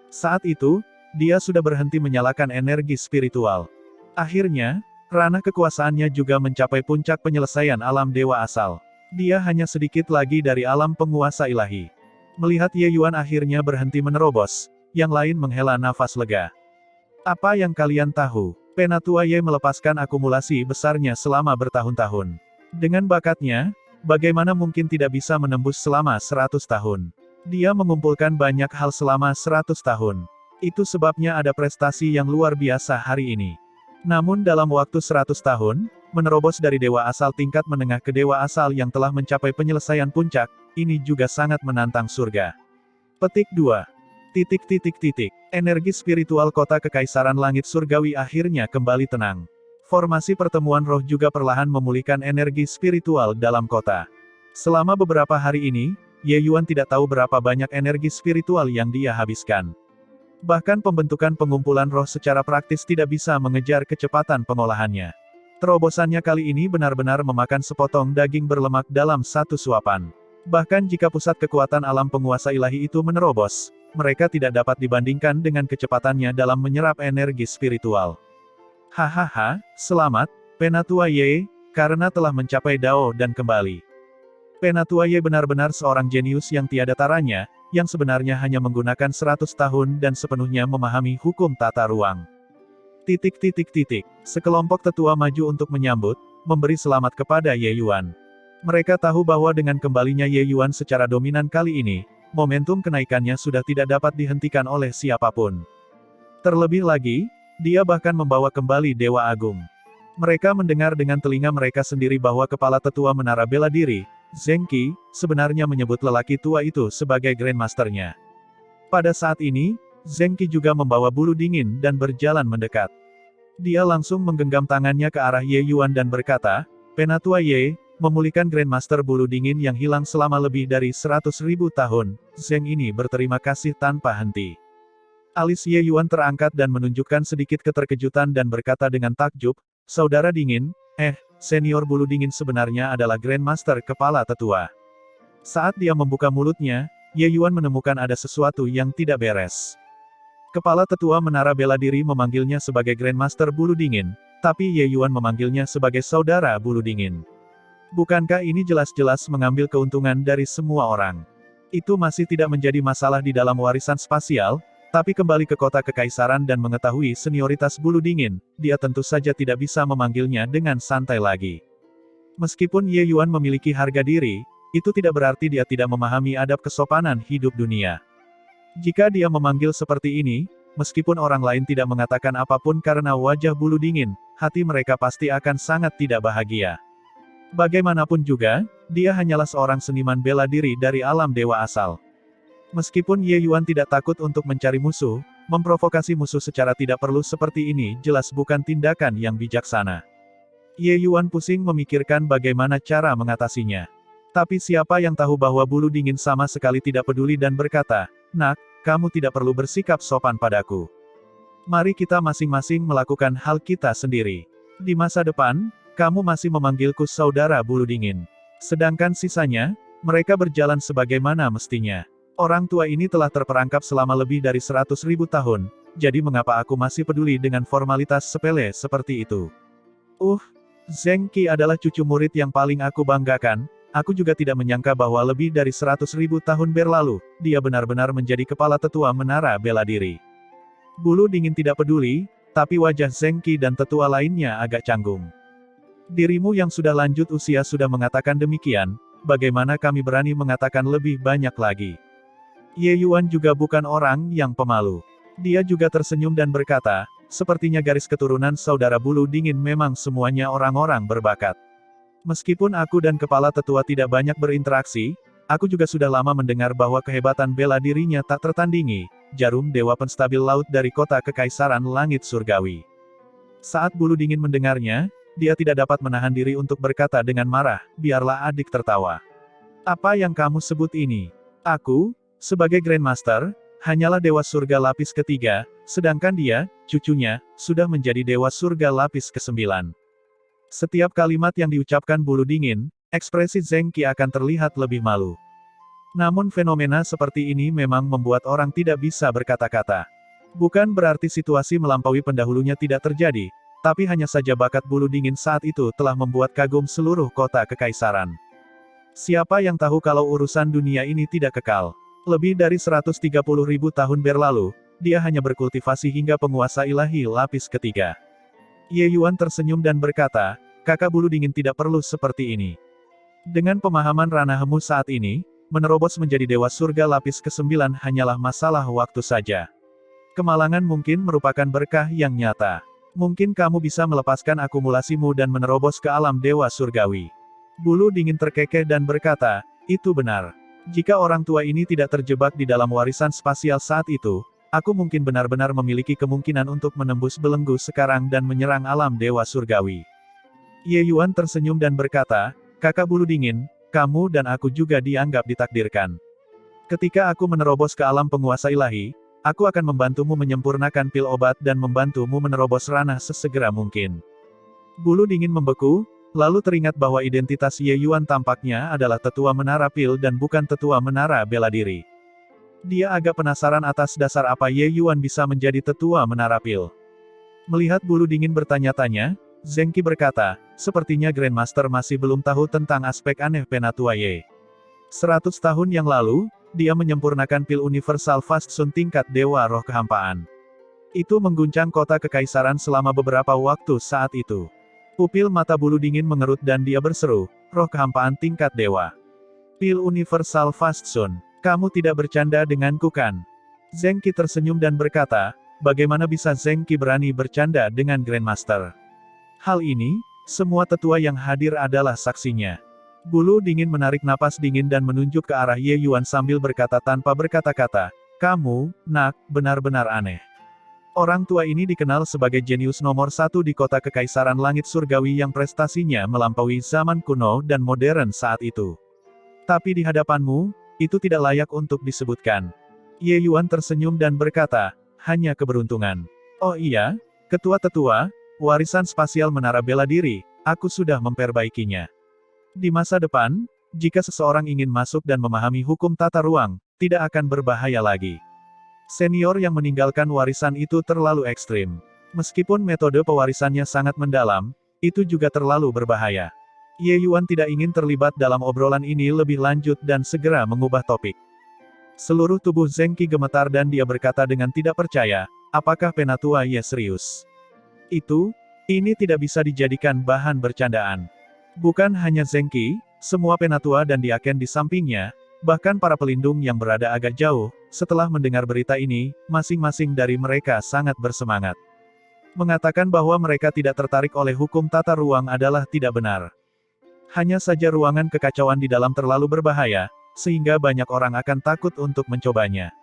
Saat itu, dia sudah berhenti menyalakan energi spiritual. Akhirnya, ranah kekuasaannya juga mencapai puncak penyelesaian alam dewa asal. Dia hanya sedikit lagi dari alam penguasa ilahi. Melihat Ye Yuan akhirnya berhenti menerobos, yang lain menghela nafas lega. Apa yang kalian tahu? Penatua Ye melepaskan akumulasi besarnya selama bertahun-tahun. Dengan bakatnya, bagaimana mungkin tidak bisa menembus selama 100 tahun? Dia mengumpulkan banyak hal selama 100 tahun. Itu sebabnya ada prestasi yang luar biasa hari ini. Namun dalam waktu 100 tahun, menerobos dari dewa asal tingkat menengah ke dewa asal yang telah mencapai penyelesaian puncak, ini juga sangat menantang surga. Petik 2. Energi spiritual kota Kekaisaran Langit Surgawi akhirnya kembali tenang. Formasi pertemuan roh juga perlahan memulihkan energi spiritual dalam kota. Selama beberapa hari ini, Ye Yuan tidak tahu berapa banyak energi spiritual yang dia habiskan. Bahkan pembentukan pengumpulan roh secara praktis tidak bisa mengejar kecepatan pengolahannya. Terobosannya kali ini benar-benar memakan sepotong daging berlemak dalam satu suapan. Bahkan jika pusat kekuatan alam penguasa ilahi itu menerobos, mereka tidak dapat dibandingkan dengan kecepatannya dalam menyerap energi spiritual. Hahaha, selamat, Penatua Ye, karena telah mencapai Dao dan kembali. Penatua Ye benar-benar seorang jenius yang tiada taranya, yang sebenarnya hanya menggunakan 100 tahun dan sepenuhnya memahami hukum tata ruang. Sekelompok tetua maju untuk menyambut, memberi selamat kepada Ye Yuan. Mereka tahu bahwa dengan kembalinya Ye Yuan secara dominan kali ini, momentum kenaikannya sudah tidak dapat dihentikan oleh siapapun. Terlebih lagi, dia bahkan membawa kembali Dewa Agung. Mereka mendengar dengan telinga mereka sendiri bahwa kepala tetua menara bela diri, Zheng Qi, sebenarnya menyebut lelaki tua itu sebagai Grandmaster-nya. Pada saat ini, Zheng Qi juga membawa bulu dingin dan berjalan mendekat. Dia langsung menggenggam tangannya ke arah Ye Yuan dan berkata, Penatua Ye, memulihkan Grandmaster bulu dingin yang hilang selama lebih dari 100.000 tahun, Zheng ini berterima kasih tanpa henti. Alis Ye Yuan terangkat dan menunjukkan sedikit keterkejutan dan berkata dengan takjub, Saudara dingin, senior bulu dingin sebenarnya adalah Grandmaster kepala tetua. Saat dia membuka mulutnya, Ye Yuan menemukan ada sesuatu yang tidak beres. Kepala tetua menara bela diri memanggilnya sebagai Grandmaster bulu dingin, tapi Ye Yuan memanggilnya sebagai saudara bulu dingin. Bukankah ini jelas-jelas mengambil keuntungan dari semua orang? Itu masih tidak menjadi masalah di dalam warisan spasial, tapi kembali ke kota kekaisaran dan mengetahui senioritas bulu dingin, dia tentu saja tidak bisa memanggilnya dengan santai lagi. Meskipun Ye Yuan memiliki harga diri, itu tidak berarti dia tidak memahami adab kesopanan hidup dunia. Jika dia memanggil seperti ini, meskipun orang lain tidak mengatakan apapun karena wajah bulu dingin, hati mereka pasti akan sangat tidak bahagia. Bagaimanapun juga, dia hanyalah seorang seniman bela diri dari alam dewa asal. Meskipun Ye Yuan tidak takut untuk mencari musuh, memprovokasi musuh secara tidak perlu seperti ini jelas bukan tindakan yang bijaksana. Ye Yuan pusing memikirkan bagaimana cara mengatasinya. Tapi siapa yang tahu bahwa bulu dingin sama sekali tidak peduli dan berkata, Nak, kamu tidak perlu bersikap sopan padaku. Mari kita masing-masing melakukan hal kita sendiri. Di masa depan, kamu masih memanggilku saudara bulu dingin. Sedangkan sisanya, mereka berjalan sebagaimana mestinya. Orang tua ini telah terperangkap selama lebih dari 100.000 tahun, jadi mengapa aku masih peduli dengan formalitas sepele seperti itu? Zheng Qi adalah cucu murid yang paling aku banggakan, aku juga tidak menyangka bahwa lebih dari 100.000 tahun berlalu, dia benar-benar menjadi kepala tetua menara bela diri. Bulu dingin tidak peduli, tapi wajah Zheng Qi dan tetua lainnya agak canggung. Dirimu yang sudah lanjut usia sudah mengatakan demikian, bagaimana kami berani mengatakan lebih banyak lagi? Ye Yuan juga bukan orang yang pemalu. Dia juga tersenyum dan berkata, sepertinya garis keturunan saudara bulu dingin memang semuanya orang-orang berbakat. Meskipun aku dan kepala tetua tidak banyak berinteraksi, aku juga sudah lama mendengar bahwa kehebatan bela dirinya tak tertandingi, jarum dewa penstabil laut dari kota kekaisaran langit surgawi. Saat bulu dingin mendengarnya, dia tidak dapat menahan diri untuk berkata dengan marah, biarlah adik tertawa. Apa yang kamu sebut ini? Aku, sebagai Grandmaster, hanyalah Dewa Surga lapis ketiga, sedangkan dia, cucunya, sudah menjadi Dewa Surga lapis ke-9. Setiap kalimat yang diucapkan bulu dingin, ekspresi Zheng Qi akan terlihat lebih malu. Namun fenomena seperti ini memang membuat orang tidak bisa berkata-kata. Bukan berarti situasi melampaui pendahulunya tidak terjadi, tapi hanya saja bakat bulu dingin saat itu telah membuat kagum seluruh kota kekaisaran. Siapa yang tahu kalau urusan dunia ini tidak kekal? Lebih dari 130.000 tahun berlalu, dia hanya berkultivasi hingga penguasa ilahi lapis ketiga. Ye Yuan tersenyum dan berkata, kakak bulu dingin tidak perlu seperti ini. Dengan pemahaman ranahmu saat ini, menerobos menjadi Dewa Surga lapis ke-9 hanyalah masalah waktu saja. Kemalangan mungkin merupakan berkah yang nyata. Mungkin kamu bisa melepaskan akumulasimu dan menerobos ke alam Dewa Surgawi. Bulu dingin terkekeh dan berkata, itu benar. Jika orang tua ini tidak terjebak di dalam warisan spasial saat itu, aku mungkin benar-benar memiliki kemungkinan untuk menembus belenggu sekarang dan menyerang alam dewa surgawi. Ye Yuan tersenyum dan berkata, kakak bulu dingin, kamu dan aku juga dianggap ditakdirkan. Ketika aku menerobos ke alam penguasa ilahi, aku akan membantumu menyempurnakan pil obat dan membantumu menerobos ranah sesegera mungkin. Bulu dingin membeku, lalu teringat bahwa identitas Ye Yuan tampaknya adalah tetua menara pil dan bukan tetua menara bela diri. Dia agak penasaran atas dasar apa Ye Yuan bisa menjadi tetua menara pil. Melihat bulu dingin bertanya-tanya, Zheng Qi berkata, sepertinya Grandmaster masih belum tahu tentang aspek aneh Penatua Ye. 100 tahun yang lalu, dia menyempurnakan pil universal Fast Sun tingkat Dewa Roh Kehampaan. Itu mengguncang kota kekaisaran selama beberapa waktu saat itu. Pupil mata bulu dingin mengerut dan dia berseru, roh kehampaan tingkat dewa. Pil universal Fast Sun. Kamu tidak bercanda denganku kan? Zheng Qi tersenyum dan berkata, bagaimana bisa Zheng Qi berani bercanda dengan Grandmaster? Hal ini, semua tetua yang hadir adalah saksinya. Bulu dingin menarik napas dingin dan menunjuk ke arah Ye Yuan sambil berkata tanpa berkata-kata, kamu, nak, benar-benar aneh. Orang tua ini dikenal sebagai jenius nomor satu di kota kekaisaran langit surgawi yang prestasinya melampaui zaman kuno dan modern saat itu. Tapi di hadapanmu, itu tidak layak untuk disebutkan. Ye Yuan tersenyum dan berkata, hanya keberuntungan. Oh iya, ketua tetua, warisan spasial menara bela diri, aku sudah memperbaikinya. Di masa depan, jika seseorang ingin masuk dan memahami hukum tata ruang, tidak akan berbahaya lagi. Senior yang meninggalkan warisan itu terlalu ekstrim. Meskipun metode pewarisannya sangat mendalam, itu juga terlalu berbahaya. Ye Yuan tidak ingin terlibat dalam obrolan ini lebih lanjut dan segera mengubah topik. Seluruh tubuh Zheng Qi gemetar dan dia berkata dengan tidak percaya, apakah Penatua Ye serius? Ini tidak bisa dijadikan bahan bercandaan. Bukan hanya Zheng Qi, semua Penatua dan Diaken di sampingnya, bahkan para pelindung yang berada agak jauh, setelah mendengar berita ini, masing-masing dari mereka sangat bersemangat. Mengatakan bahwa mereka tidak tertarik oleh hukum tata ruang adalah tidak benar. Hanya saja ruangan kekacauan di dalam terlalu berbahaya, sehingga banyak orang akan takut untuk mencobanya.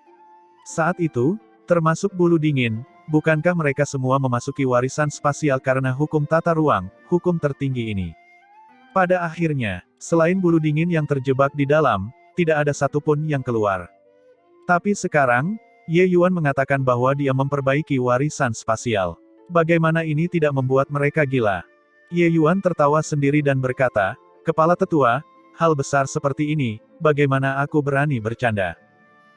Saat itu, termasuk bulu dingin, bukankah mereka semua memasuki warisan spasial karena hukum tata ruang, hukum tertinggi ini? Pada akhirnya, selain bulu dingin yang terjebak di dalam, tidak ada satupun yang keluar. Tapi sekarang, Ye Yuan mengatakan bahwa dia memperbaiki warisan spasial. Bagaimana ini tidak membuat mereka gila? Ye Yuan tertawa sendiri dan berkata, kepala tetua, hal besar seperti ini, bagaimana aku berani bercanda?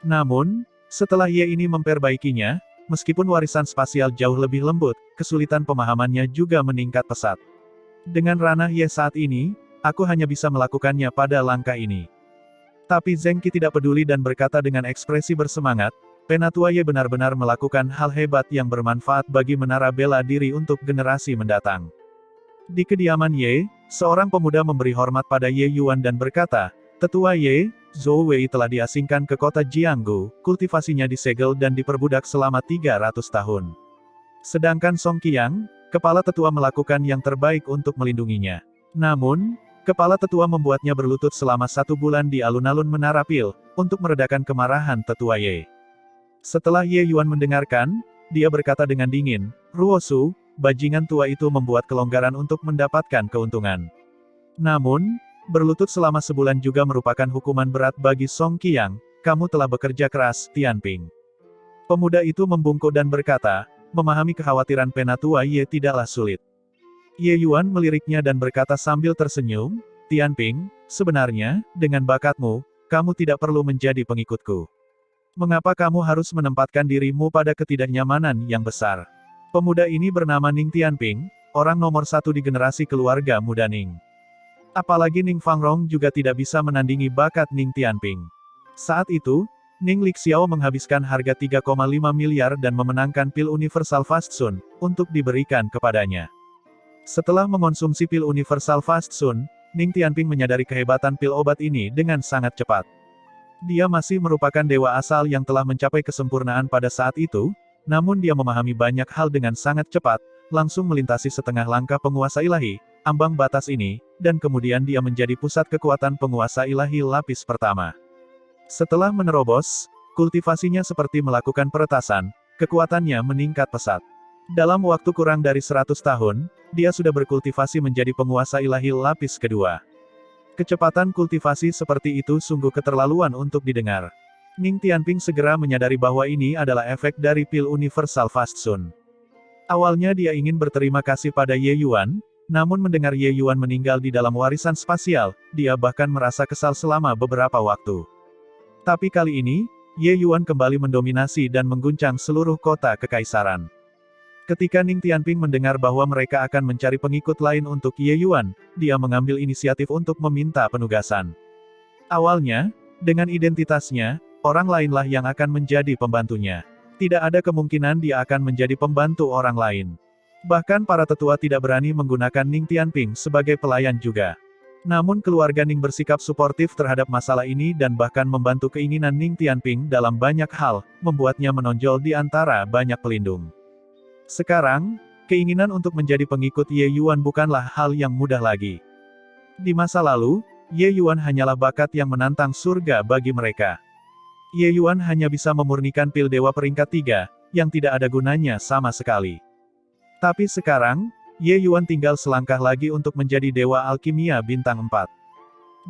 Namun, setelah Ye ini memperbaikinya, meskipun warisan spasial jauh lebih lembut, kesulitan pemahamannya juga meningkat pesat. Dengan ranah Ye saat ini, aku hanya bisa melakukannya pada langkah ini. Tapi Zheng Qi tidak peduli dan berkata dengan ekspresi bersemangat, Penatua Ye benar-benar melakukan hal hebat yang bermanfaat bagi menara bela diri untuk generasi mendatang. Di kediaman Ye, seorang pemuda memberi hormat pada Ye Yuan dan berkata, Tetua Ye, Zhou Wei telah diasingkan ke kota Jianggu, kultivasinya disegel dan diperbudak selama 300 tahun. Sedangkan Song Qiang, kepala tetua melakukan yang terbaik untuk melindunginya. Namun, kepala tetua membuatnya berlutut selama 1 bulan di alun-alun menara pil, untuk meredakan kemarahan tetua Ye. Setelah Ye Yuan mendengarkan, dia berkata dengan dingin, Ruosu, bajingan tua itu membuat kelonggaran untuk mendapatkan keuntungan. Namun, berlutut selama sebulan juga merupakan hukuman berat bagi Song Qiang, kamu telah bekerja keras, Tianping. Pemuda itu membungkuk dan berkata, memahami kekhawatiran Penatua Ye tidaklah sulit. Ye Yuan meliriknya dan berkata sambil tersenyum, Tianping, sebenarnya, dengan bakatmu, kamu tidak perlu menjadi pengikutku. Mengapa kamu harus menempatkan dirimu pada ketidaknyamanan yang besar? Pemuda ini bernama Ning Tianping, orang nomor 1 di generasi keluarga muda Ning. Apalagi Ning Fangrong juga tidak bisa menandingi bakat Ning Tianping. Saat itu, Ning Lixiao menghabiskan harga 3,5 miliar dan memenangkan pil universal Fast Sun, untuk diberikan kepadanya. Setelah mengonsumsi pil universal Fast Sun, Ning Tianping menyadari kehebatan pil obat ini dengan sangat cepat. Dia masih merupakan dewa asal yang telah mencapai kesempurnaan pada saat itu, namun dia memahami banyak hal dengan sangat cepat, langsung melintasi setengah langkah penguasa ilahi, ambang batas ini, dan kemudian dia menjadi pusat kekuatan penguasa ilahi lapis pertama. Setelah menerobos, Kultivasinya seperti melakukan peretasan, kekuatannya meningkat pesat. Dalam waktu kurang dari 100 tahun, dia sudah berkultivasi menjadi penguasa ilahi lapis kedua. Kecepatan kultivasi seperti itu sungguh keterlaluan untuk didengar. Ning Tianping segera menyadari bahwa ini adalah efek dari pil universal Fast Sun. Awalnya dia ingin berterima kasih pada Ye Yuan, namun mendengar Ye Yuan meninggal di dalam warisan spasial, dia bahkan merasa kesal selama beberapa waktu. Tapi kali ini, Ye Yuan kembali mendominasi dan mengguncang seluruh kota kekaisaran. Ketika Ning Tianping mendengar bahwa mereka akan mencari pengikut lain untuk Ye Yuan, dia mengambil inisiatif untuk meminta penugasan. Awalnya, dengan identitasnya, orang lainlah yang akan menjadi pembantunya. Tidak ada kemungkinan dia akan menjadi pembantu orang lain. Bahkan para tetua tidak berani menggunakan Ning Tianping sebagai pelayan juga. Namun keluarga Ning bersikap suportif terhadap masalah ini dan bahkan membantu keinginan Ning Tianping dalam banyak hal, membuatnya menonjol di antara banyak pelindung. Sekarang, keinginan untuk menjadi pengikut Ye Yuan bukanlah hal yang mudah lagi. Di masa lalu, Ye Yuan hanyalah bakat yang menantang surga bagi mereka. Ye Yuan hanya bisa memurnikan pil dewa peringkat 3, yang tidak ada gunanya sama sekali. Tapi sekarang, Ye Yuan tinggal selangkah lagi untuk menjadi dewa alkimia bintang 4.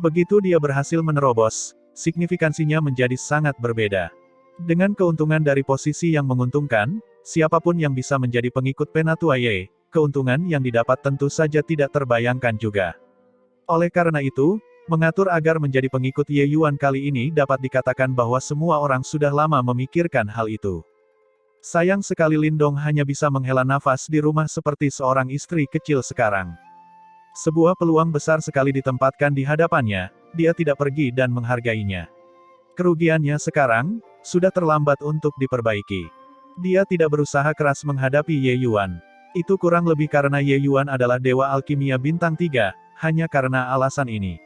Begitu dia berhasil menerobos, signifikansinya menjadi sangat berbeda. Dengan keuntungan dari posisi yang menguntungkan, siapapun yang bisa menjadi pengikut Penatua Ye, keuntungan yang didapat tentu saja tidak terbayangkan juga. Oleh karena itu, mengatur agar menjadi pengikut Ye Yuan kali ini dapat dikatakan bahwa semua orang sudah lama memikirkan hal itu. Sayang sekali Lindong hanya bisa menghela nafas di rumah seperti seorang istri kecil sekarang. Sebuah peluang besar sekali ditempatkan di hadapannya, dia tidak pergi dan menghargainya. Kerugiannya sekarang, sudah terlambat untuk diperbaiki. Dia tidak berusaha keras menghadapi Ye Yuan. Itu kurang lebih karena Ye Yuan adalah dewa alkimia bintang 3, hanya karena alasan ini.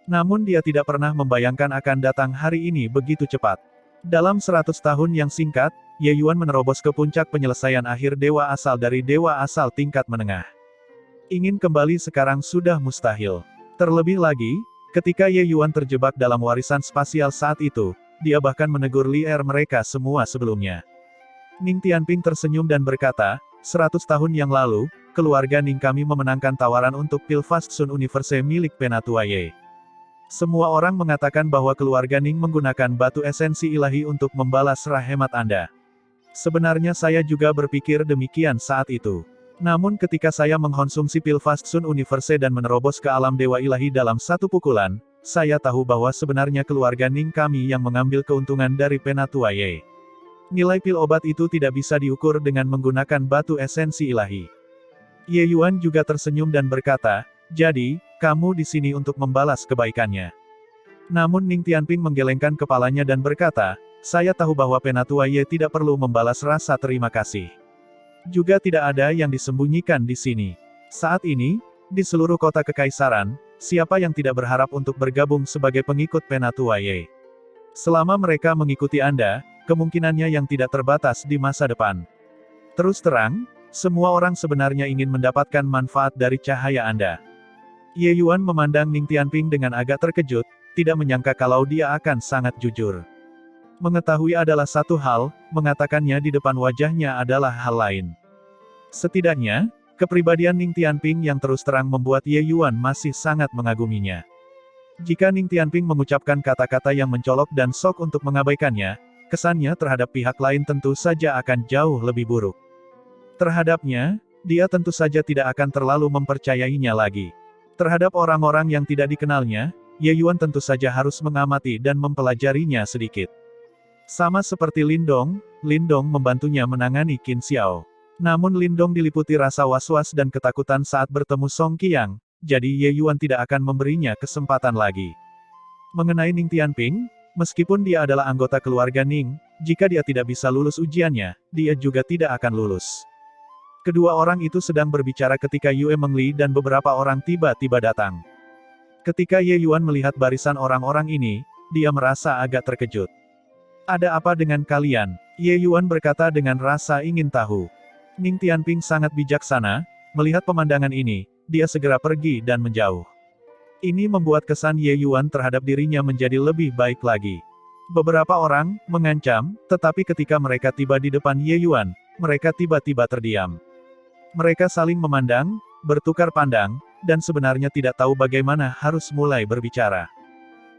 Namun dia tidak pernah membayangkan akan datang hari ini begitu cepat. Dalam 100 tahun yang singkat, Ye Yuan menerobos ke puncak penyelesaian akhir dewa asal dari dewa asal tingkat menengah. Ingin kembali sekarang sudah mustahil. Terlebih lagi, ketika Ye Yuan terjebak dalam warisan spasial saat itu, dia bahkan menegur liar mereka semua sebelumnya. Ning Tianping tersenyum dan berkata, 100 tahun yang lalu, keluarga Ning kami memenangkan tawaran untuk pil Fast Sun Universe milik Penatua Ye. Semua orang mengatakan bahwa keluarga Ning menggunakan batu esensi ilahi untuk membalas hemat Anda. Sebenarnya saya juga berpikir demikian saat itu. Namun ketika saya mengkonsumsi pil Fast Sun Universe dan menerobos ke alam dewa ilahi dalam satu pukulan, saya tahu bahwa sebenarnya keluarga Ning kami yang mengambil keuntungan dari Penatua Ye. Nilai pil obat itu tidak bisa diukur dengan menggunakan batu esensi ilahi. Ye Yuan juga tersenyum dan berkata, jadi, kamu di sini untuk membalas kebaikannya. Namun Ning Tianping menggelengkan kepalanya dan berkata, saya tahu bahwa Penatua Ye tidak perlu membalas rasa terima kasih. Juga tidak ada yang disembunyikan di sini. Saat ini, di seluruh kota kekaisaran, siapa yang tidak berharap untuk bergabung sebagai pengikut Penatua Ye? Selama mereka mengikuti Anda, kemungkinannya yang tidak terbatas di masa depan. Terus terang, semua orang sebenarnya ingin mendapatkan manfaat dari cahaya Anda. Ye Yuan memandang Ning Tianping dengan agak terkejut, tidak menyangka kalau dia akan sangat jujur. Mengetahui adalah satu hal, mengatakannya di depan wajahnya adalah hal lain. Setidaknya, kepribadian Ning Tianping yang terus terang membuat Ye Yuan masih sangat mengaguminya. Jika Ning Tianping mengucapkan kata-kata yang mencolok dan sok untuk mengabaikannya, kesannya terhadap pihak lain tentu saja akan jauh lebih buruk. Terhadapnya, dia tentu saja tidak akan terlalu mempercayainya lagi. Terhadap orang-orang yang tidak dikenalnya, Ye Yuan tentu saja harus mengamati dan mempelajarinya sedikit. Sama seperti Lindong, Lindong membantunya menangani Qin Xiao. Namun Lindong diliputi rasa was-was dan ketakutan saat bertemu Song Qiang, jadi Ye Yuan tidak akan memberinya kesempatan lagi. Mengenai Ning Tianping, meskipun dia adalah anggota keluarga Ning, jika dia tidak bisa lulus ujiannya, dia juga tidak akan lulus. Kedua orang itu sedang berbicara ketika Yue Mengli dan beberapa orang tiba-tiba datang. Ketika Ye Yuan melihat barisan orang-orang ini, dia merasa agak terkejut. Ada apa dengan kalian? Ye Yuan berkata dengan rasa ingin tahu. Ning Tianping sangat bijaksana, melihat pemandangan ini, dia segera pergi dan menjauh. Ini membuat kesan Ye Yuan terhadap dirinya menjadi lebih baik lagi. Beberapa orang mengancam, tetapi ketika mereka tiba di depan Ye Yuan, mereka tiba-tiba terdiam. Mereka saling memandang, bertukar pandang, dan sebenarnya tidak tahu bagaimana harus mulai berbicara.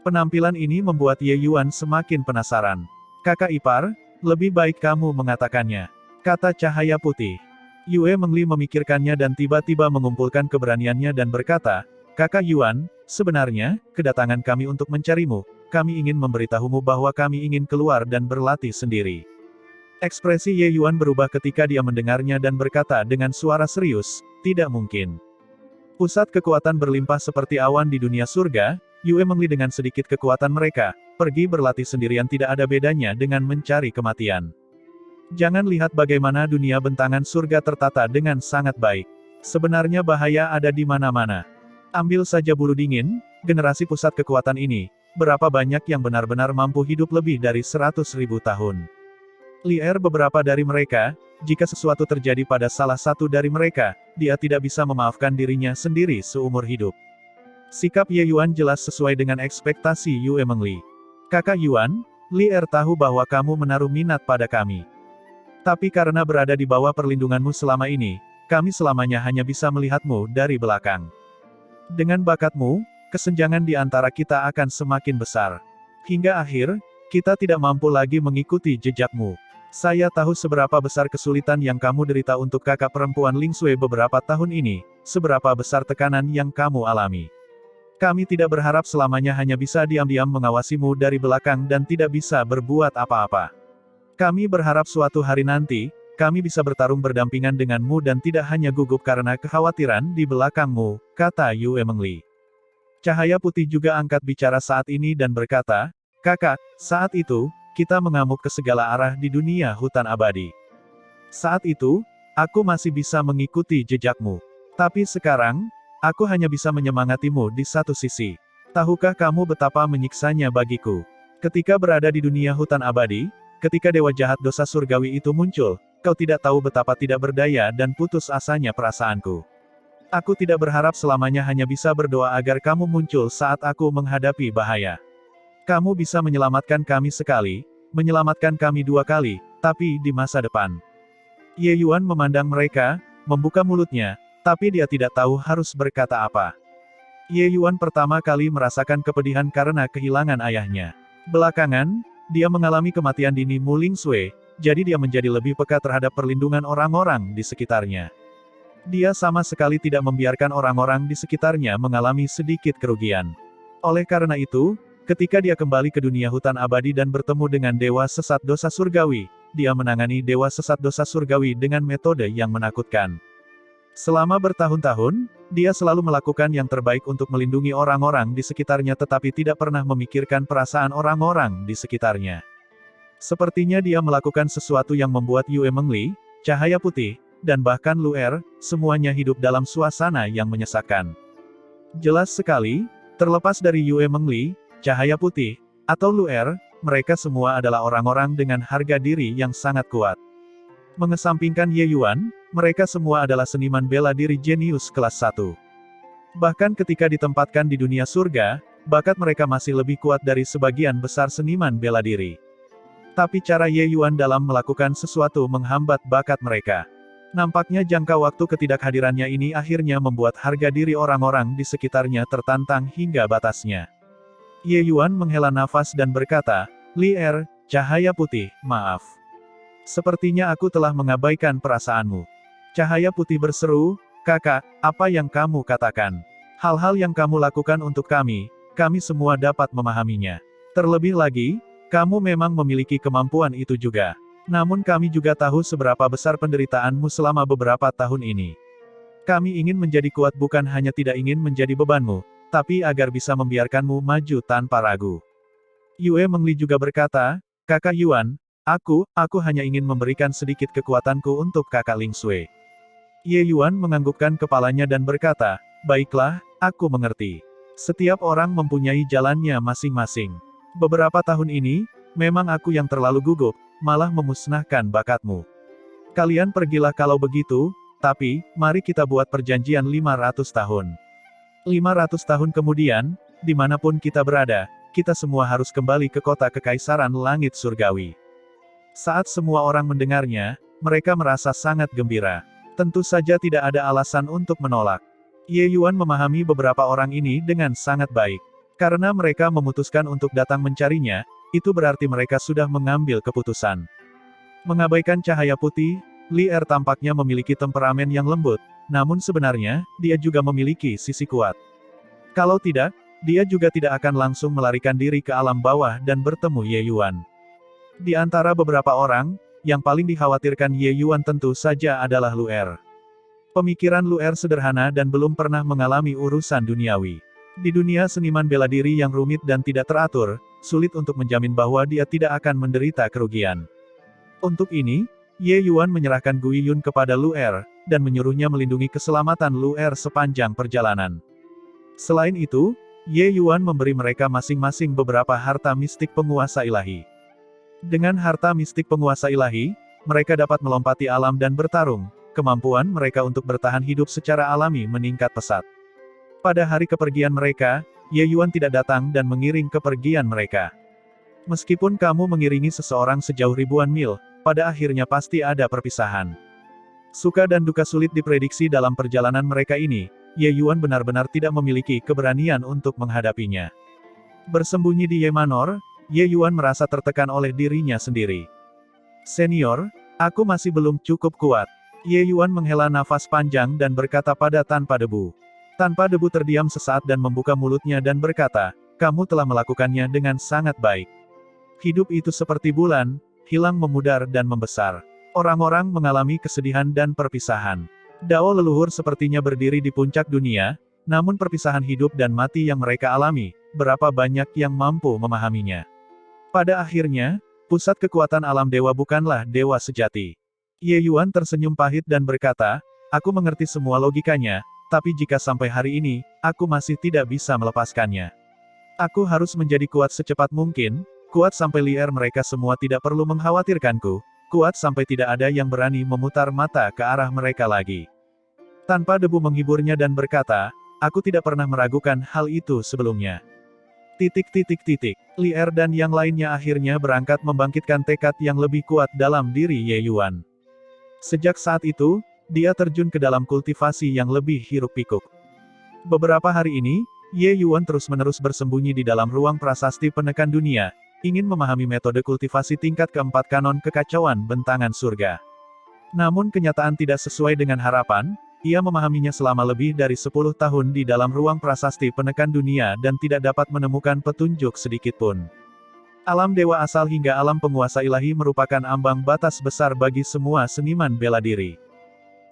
Penampilan ini membuat Ye Yuan semakin penasaran. "Kakak ipar, lebih baik kamu mengatakannya," kata cahaya putih. Yue Mengli memikirkannya dan tiba-tiba mengumpulkan keberaniannya dan berkata, "Kakak Yuan, sebenarnya, kedatangan kami untuk mencarimu. Kami ingin memberitahumu bahwa kami ingin keluar dan berlatih sendiri." Ekspresi Ye Yuan berubah ketika dia mendengarnya dan berkata dengan suara serius, "Tidak mungkin." Pusat kekuatan berlimpah seperti awan di dunia surga, Yue Mengli dengan sedikit kekuatan mereka, pergi berlatih sendirian tidak ada bedanya dengan mencari kematian. Jangan lihat bagaimana dunia bentangan surga tertata dengan sangat baik. Sebenarnya bahaya ada di mana-mana. Ambil saja bulu dingin, generasi pusat kekuatan ini, berapa banyak yang benar-benar mampu hidup lebih dari 100.000 tahun. Lier beberapa dari mereka, jika sesuatu terjadi pada salah satu dari mereka, dia tidak bisa memaafkan dirinya sendiri seumur hidup. Sikap Ye Yuan jelas sesuai dengan ekspektasi Yue Mengli. "Kakak Yuan, Lier tahu bahwa kamu menaruh minat pada kami. Tapi karena berada di bawah perlindunganmu selama ini, kami selamanya hanya bisa melihatmu dari belakang. Dengan bakatmu, kesenjangan di antara kita akan semakin besar. Hingga akhir, kita tidak mampu lagi mengikuti jejakmu. Saya tahu seberapa besar kesulitan yang kamu derita untuk kakak perempuan Ling Sui beberapa tahun ini, seberapa besar tekanan yang kamu alami. Kami tidak berharap selamanya hanya bisa diam-diam mengawasimu dari belakang dan tidak bisa berbuat apa-apa. Kami berharap suatu hari nanti, kami bisa bertarung berdampingan denganmu dan tidak hanya gugup karena kekhawatiran di belakangmu," kata Yue Mengli. Cahaya putih juga angkat bicara saat ini dan berkata, "Kakak, saat itu, kita mengamuk ke segala arah di dunia hutan abadi. Saat itu, aku masih bisa mengikuti jejakmu. Tapi sekarang, aku hanya bisa menyemangatimu di satu sisi. Tahukah kamu betapa menyiksanya bagiku? Ketika berada di dunia hutan abadi, ketika dewa jahat dosa surgawi itu muncul, kau tidak tahu betapa tidak berdaya dan putus asanya perasaanku. Aku tidak berharap selamanya hanya bisa berdoa agar kamu muncul saat aku menghadapi bahaya. Kamu bisa menyelamatkan kami sekali, menyelamatkan kami 2 kali, tapi di masa depan." Ye Yuan memandang mereka, membuka mulutnya, tapi dia tidak tahu harus berkata apa. Ye Yuan pertama kali merasakan kepedihan karena kehilangan ayahnya. Belakangan, dia mengalami kematian dini Mu Ling Sui, jadi dia menjadi lebih peka terhadap perlindungan orang-orang di sekitarnya. Dia sama sekali tidak membiarkan orang-orang di sekitarnya mengalami sedikit kerugian. Oleh karena itu, ketika dia kembali ke dunia hutan abadi dan bertemu dengan Dewa Sesat Dosa Surgawi, dia menangani Dewa Sesat Dosa Surgawi dengan metode yang menakutkan. Selama bertahun-tahun, dia selalu melakukan yang terbaik untuk melindungi orang-orang di sekitarnya tetapi tidak pernah memikirkan perasaan orang-orang di sekitarnya. Sepertinya dia melakukan sesuatu yang membuat Yue Mengli, Cahaya Putih, dan bahkan Luer, semuanya hidup dalam suasana yang menyesakkan. Jelas sekali, terlepas dari Yue Mengli, Cahaya Putih, atau Luer, mereka semua adalah orang-orang dengan harga diri yang sangat kuat. Mengesampingkan Ye Yuan, mereka semua adalah seniman bela diri jenius kelas 1. Bahkan ketika ditempatkan di dunia surga, bakat mereka masih lebih kuat dari sebagian besar seniman bela diri. Tapi cara Ye Yuan dalam melakukan sesuatu menghambat bakat mereka. Nampaknya jangka waktu ketidakhadirannya ini akhirnya membuat harga diri orang-orang di sekitarnya tertantang hingga batasnya. Ye Yuan menghela nafas dan berkata, "Lier, Cahaya Putih, maaf. Sepertinya aku telah mengabaikan perasaanmu." Cahaya Putih berseru, "Kakak, apa yang kamu katakan? Hal-hal yang kamu lakukan untuk kami semua dapat memahaminya. Terlebih lagi, kamu memang memiliki kemampuan itu juga. Namun kami juga tahu seberapa besar penderitaanmu selama beberapa tahun ini. Kami ingin menjadi kuat bukan hanya tidak ingin menjadi bebanmu, tapi agar bisa membiarkanmu maju tanpa ragu." Yue Mengli juga berkata, "Kakak Yuan, aku hanya ingin memberikan sedikit kekuatanku untuk kakak Ling Sui." Ye Yuan menganggukkan kepalanya dan berkata, "Baiklah, aku mengerti. Setiap orang mempunyai jalannya masing-masing. Beberapa tahun ini, memang aku yang terlalu gugup, malah memusnahkan bakatmu. Kalian pergilah kalau begitu, tapi, mari kita buat perjanjian 500 tahun. 500 tahun kemudian, dimanapun kita berada, kita semua harus kembali ke kota kekaisaran langit surgawi. Saat semua orang mendengarnya, mereka merasa sangat gembira. Tentu saja tidak ada alasan untuk menolak. Ye Yuan memahami beberapa orang ini dengan sangat baik. Karena mereka memutuskan untuk datang mencarinya, itu berarti mereka sudah mengambil keputusan. Mengabaikan cahaya putih, Li Er tampaknya memiliki temperamen yang lembut, namun sebenarnya, dia juga memiliki sisi kuat. Kalau tidak, dia juga tidak akan langsung melarikan diri ke alam bawah dan bertemu Ye Yuan. Di antara beberapa orang, yang paling dikhawatirkan Ye Yuan tentu saja adalah Lu Er. Pemikiran Lu Er sederhana dan belum pernah mengalami urusan duniawi. Di dunia seniman bela diri yang rumit dan tidak teratur, sulit untuk menjamin bahwa dia tidak akan menderita kerugian. Untuk ini, Ye Yuan menyerahkan Gui Yun kepada Lu Er, dan menyuruhnya melindungi keselamatan Lu Er sepanjang perjalanan. Selain itu, Ye Yuan memberi mereka masing-masing beberapa harta mistik penguasa ilahi. Dengan harta mistik penguasa ilahi, mereka dapat melompati alam dan bertarung. Kemampuan mereka untuk bertahan hidup secara alami meningkat pesat. Pada hari kepergian mereka, Ye Yuan tidak datang dan mengiring kepergian mereka. Meskipun kamu mengiringi seseorang sejauh ribuan mil, pada akhirnya pasti ada perpisahan. Suka dan duka sulit diprediksi dalam perjalanan mereka ini. Ye Yuan benar-benar tidak memiliki keberanian untuk menghadapinya. Bersembunyi di Ye Manor, Ye Yuan merasa tertekan oleh dirinya sendiri. Senior, aku masih belum cukup kuat. Ye Yuan menghela nafas panjang dan berkata pada Tanpa Debu. Tanpa Debu terdiam sesaat dan membuka mulutnya dan berkata, kamu telah melakukannya dengan sangat baik. Hidup itu seperti bulan, hilang memudar dan membesar. Orang-orang mengalami kesedihan dan perpisahan. Dao leluhur sepertinya berdiri di puncak dunia, namun perpisahan hidup dan mati yang mereka alami, berapa banyak yang mampu memahaminya. Pada akhirnya, pusat kekuatan alam dewa bukanlah dewa sejati. Ye Yuan tersenyum pahit dan berkata, aku mengerti semua logikanya, tapi jika sampai hari ini, aku masih tidak bisa melepaskannya. Aku harus menjadi kuat secepat mungkin, kuat sampai Li Er mereka semua tidak perlu mengkhawatirkanku. Kuat sampai tidak ada yang berani memutar mata ke arah mereka lagi. Tanpa Debu menghiburnya dan berkata, aku tidak pernah meragukan hal itu sebelumnya. Li Er dan yang lainnya akhirnya berangkat membangkitkan tekad yang lebih kuat dalam diri Ye Yuan. Sejak saat itu, dia terjun ke dalam kultivasi yang lebih hiruk-pikuk. Beberapa hari ini, Ye Yuan terus-menerus bersembunyi di dalam ruang prasasti penekan dunia, ingin memahami metode kultivasi tingkat keempat kanon kekacauan bentangan surga. Namun kenyataan tidak sesuai dengan harapan, ia memahaminya selama lebih dari 10 tahun di dalam ruang prasasti penekan dunia dan tidak dapat menemukan petunjuk sedikitpun. Alam dewa asal hingga alam penguasa ilahi merupakan ambang batas besar bagi semua seniman bela diri.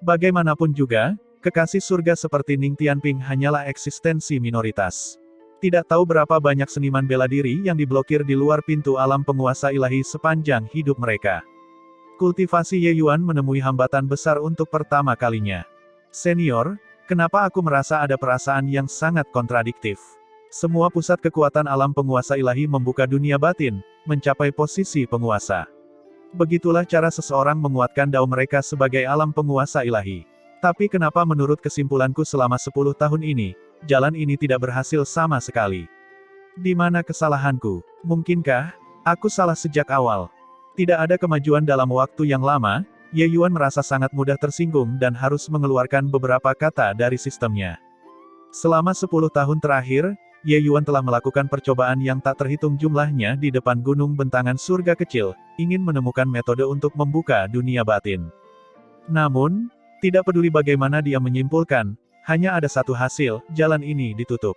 Bagaimanapun juga, kekasih surga seperti Ning Tianping hanyalah eksistensi minoritas. Tidak tahu berapa banyak seniman bela diri yang diblokir di luar pintu alam penguasa ilahi sepanjang hidup mereka. Kultivasi Ye Yuan menemui hambatan besar untuk pertama kalinya. Senior, kenapa aku merasa ada perasaan yang sangat kontradiktif? Semua pusat kekuatan alam penguasa ilahi membuka dunia batin, mencapai posisi penguasa. Begitulah cara seseorang menguatkan dao mereka sebagai alam penguasa ilahi. Tapi kenapa menurut kesimpulanku selama 10 tahun ini, jalan ini tidak berhasil sama sekali. Di mana kesalahanku? Mungkinkah aku salah sejak awal? Tidak ada kemajuan dalam waktu yang lama, Ye Yuan merasa sangat mudah tersinggung dan harus mengeluarkan beberapa kata dari sistemnya. Selama 10 tahun terakhir, Ye Yuan telah melakukan percobaan yang tak terhitung jumlahnya di depan gunung bentangan surga kecil, ingin menemukan metode untuk membuka dunia batin. Namun, tidak peduli bagaimana dia menyimpulkan, hanya ada satu hasil, jalan ini ditutup.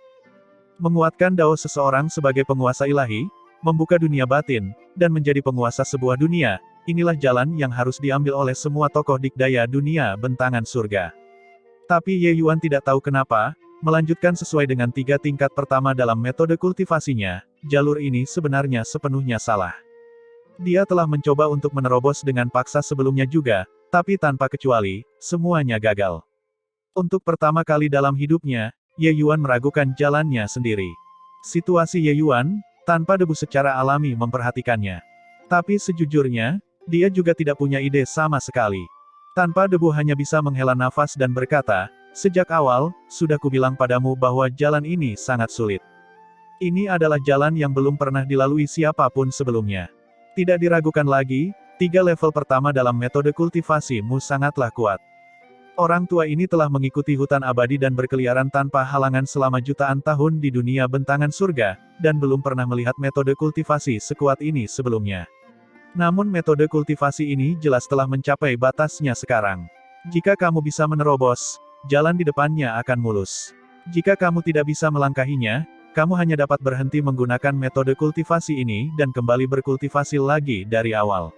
Menguatkan dao seseorang sebagai penguasa ilahi, membuka dunia batin, dan menjadi penguasa sebuah dunia, inilah jalan yang harus diambil oleh semua tokoh dikdaya dunia bentangan surga. Tapi Ye Yuan tidak tahu kenapa, melanjutkan sesuai dengan 3 tingkat pertama dalam metode kultivasinya, jalur ini sebenarnya sepenuhnya salah. Dia telah mencoba untuk menerobos dengan paksa sebelumnya juga, tapi tanpa kecuali, semuanya gagal. Untuk pertama kali dalam hidupnya, Ye Yuan meragukan jalannya sendiri. Situasi Ye Yuan, Tanpa Debu secara alami memperhatikannya. Tapi sejujurnya, dia juga tidak punya ide sama sekali. Tanpa Debu hanya bisa menghela nafas dan berkata, sejak awal, sudah kubilang padamu bahwa jalan ini sangat sulit. Ini adalah jalan yang belum pernah dilalui siapapun sebelumnya. Tidak diragukan lagi, 3 level pertama dalam metode kultivasimu sangatlah kuat. Orang tua ini telah mengikuti hutan abadi dan berkeliaran tanpa halangan selama jutaan tahun di dunia bentangan surga, dan belum pernah melihat metode kultivasi sekuat ini sebelumnya. Namun metode kultivasi ini jelas telah mencapai batasnya sekarang. Jika kamu bisa menerobos, jalan di depannya akan mulus. Jika kamu tidak bisa melangkahinya, kamu hanya dapat berhenti menggunakan metode kultivasi ini dan kembali berkultivasi lagi dari awal.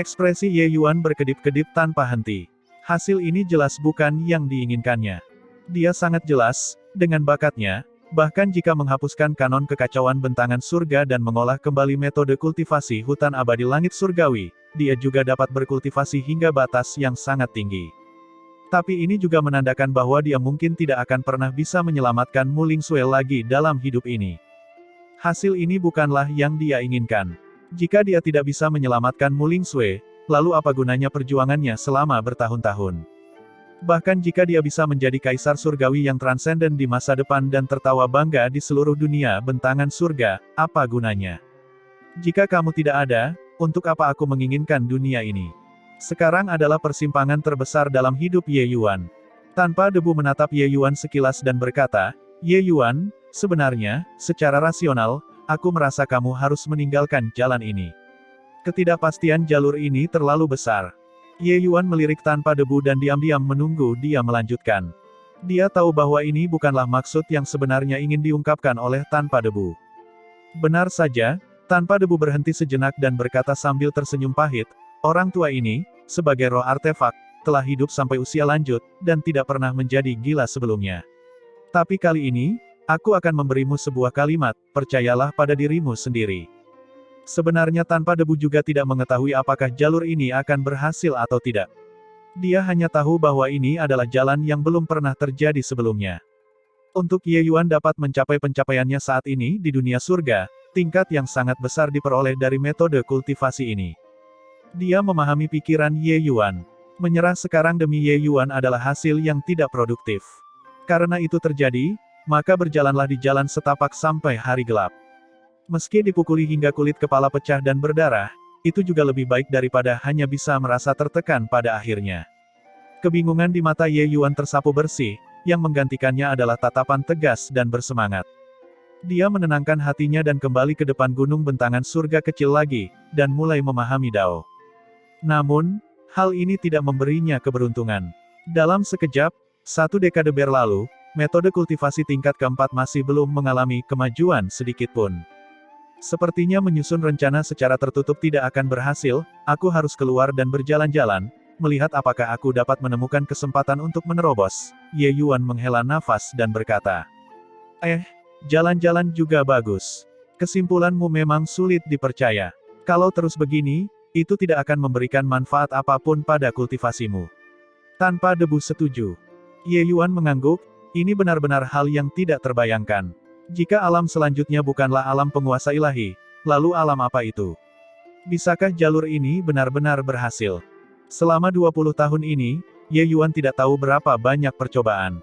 Ekspresi Ye Yuan berkedip-kedip tanpa henti. Hasil ini jelas bukan yang diinginkannya. Dia sangat jelas, dengan bakatnya, bahkan jika menghapuskan kanon kekacauan bentangan surga dan mengolah kembali metode kultivasi hutan abadi langit surgawi, dia juga dapat berkultivasi hingga batas yang sangat tinggi. Tapi ini juga menandakan bahwa dia mungkin tidak akan pernah bisa menyelamatkan Mu Lingsue lagi dalam hidup ini. Hasil ini bukanlah yang dia inginkan. Jika dia tidak bisa menyelamatkan Mu Lingsue, lalu apa gunanya perjuangannya selama bertahun-tahun? Bahkan jika dia bisa menjadi kaisar surgawi yang transenden di masa depan dan tertawa bangga di seluruh dunia bentangan surga, apa gunanya? Jika kamu tidak ada, untuk apa aku menginginkan dunia ini? Sekarang adalah persimpangan terbesar dalam hidup Ye Yuan. Tanpa debu menatap Ye Yuan sekilas dan berkata, Ye Yuan, sebenarnya, secara rasional, aku merasa kamu harus meninggalkan jalan ini. Ketidakpastian jalur ini terlalu besar. Ye Yuan melirik tanpa debu dan diam-diam menunggu dia melanjutkan. Dia tahu bahwa ini bukanlah maksud yang sebenarnya ingin diungkapkan oleh tanpa debu. Benar saja, tanpa debu berhenti sejenak dan berkata sambil tersenyum pahit, orang tua ini, sebagai roh artefak, telah hidup sampai usia lanjut, dan tidak pernah menjadi gila sebelumnya. Tapi kali ini, aku akan memberimu sebuah kalimat, percayalah pada dirimu sendiri. Sebenarnya tanpa debu juga tidak mengetahui apakah jalur ini akan berhasil atau tidak. Dia hanya tahu bahwa ini adalah jalan yang belum pernah terjadi sebelumnya. Untuk Ye Yuan dapat mencapai pencapaiannya saat ini di dunia surga, tingkat yang sangat besar diperoleh dari metode kultivasi ini. Dia memahami pikiran Ye Yuan. Menyerah sekarang demi Ye Yuan adalah hasil yang tidak produktif. Karena itu terjadi, maka berjalanlah di jalan setapak sampai hari gelap. Meski dipukuli hingga kulit kepala pecah dan berdarah, itu juga lebih baik daripada hanya bisa merasa tertekan pada akhirnya. Kebingungan di mata Ye Yuan tersapu bersih, yang menggantikannya adalah tatapan tegas dan bersemangat. Dia menenangkan hatinya dan kembali ke depan gunung bentangan surga kecil lagi, dan mulai memahami Dao. Namun, hal ini tidak memberinya keberuntungan. Dalam sekejap, 1 dekade berlalu, metode kultivasi tingkat keempat masih belum mengalami kemajuan sedikitpun. Sepertinya menyusun rencana secara tertutup tidak akan berhasil, aku harus keluar dan berjalan-jalan, melihat apakah aku dapat menemukan kesempatan untuk menerobos. Ye Yuan menghela nafas dan berkata, jalan-jalan juga bagus. Kesimpulanmu memang sulit dipercaya. Kalau terus begini, itu tidak akan memberikan manfaat apapun pada kultivasimu. Tanpa debu setuju. Ye Yuan mengangguk, ini benar-benar hal yang tidak terbayangkan. Jika alam selanjutnya bukanlah alam penguasa ilahi, lalu alam apa itu? Bisakah jalur ini benar-benar berhasil? Selama 20 tahun ini, Ye Yuan tidak tahu berapa banyak percobaan.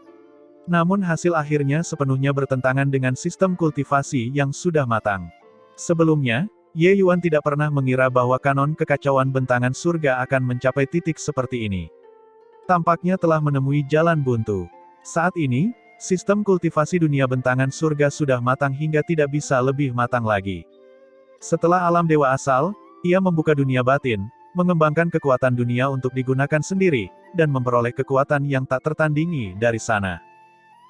Namun hasil akhirnya sepenuhnya bertentangan dengan sistem kultivasi yang sudah matang. Sebelumnya, Ye Yuan tidak pernah mengira bahwa kanon kekacauan bentangan surga akan mencapai titik seperti ini. Tampaknya telah menemui jalan buntu. Saat ini, sistem kultivasi dunia bentangan surga sudah matang hingga tidak bisa lebih matang lagi. Setelah alam dewa asal, ia membuka dunia batin, mengembangkan kekuatan dunia untuk digunakan sendiri, dan memperoleh kekuatan yang tak tertandingi dari sana.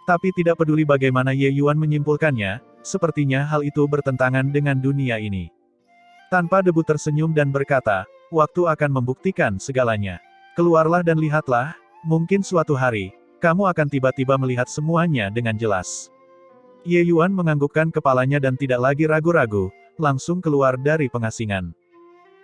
Tapi tidak peduli bagaimana Ye Yuan menyimpulkannya, sepertinya hal itu bertentangan dengan dunia ini. Tanpa debu tersenyum dan berkata, waktu akan membuktikan segalanya. Keluarlah dan lihatlah, mungkin suatu hari, kamu akan tiba-tiba melihat semuanya dengan jelas. Ye Yuan menganggukkan kepalanya dan tidak lagi ragu-ragu, langsung keluar dari pengasingan.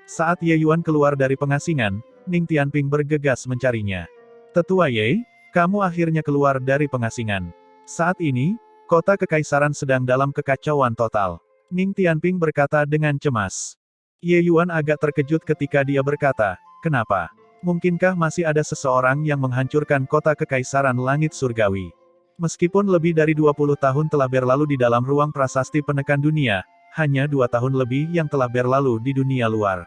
Saat Ye Yuan keluar dari pengasingan, Ning Tianping bergegas mencarinya. Tetua Ye, kamu akhirnya keluar dari pengasingan. Saat ini, kota kekaisaran sedang dalam kekacauan total. Ning Tianping berkata dengan cemas. Ye Yuan agak terkejut ketika dia berkata, kenapa? Mungkinkah masih ada seseorang yang menghancurkan kota kekaisaran langit surgawi? Meskipun lebih dari 20 tahun telah berlalu di dalam ruang prasasti penekan dunia, hanya 2 tahun lebih yang telah berlalu di dunia luar.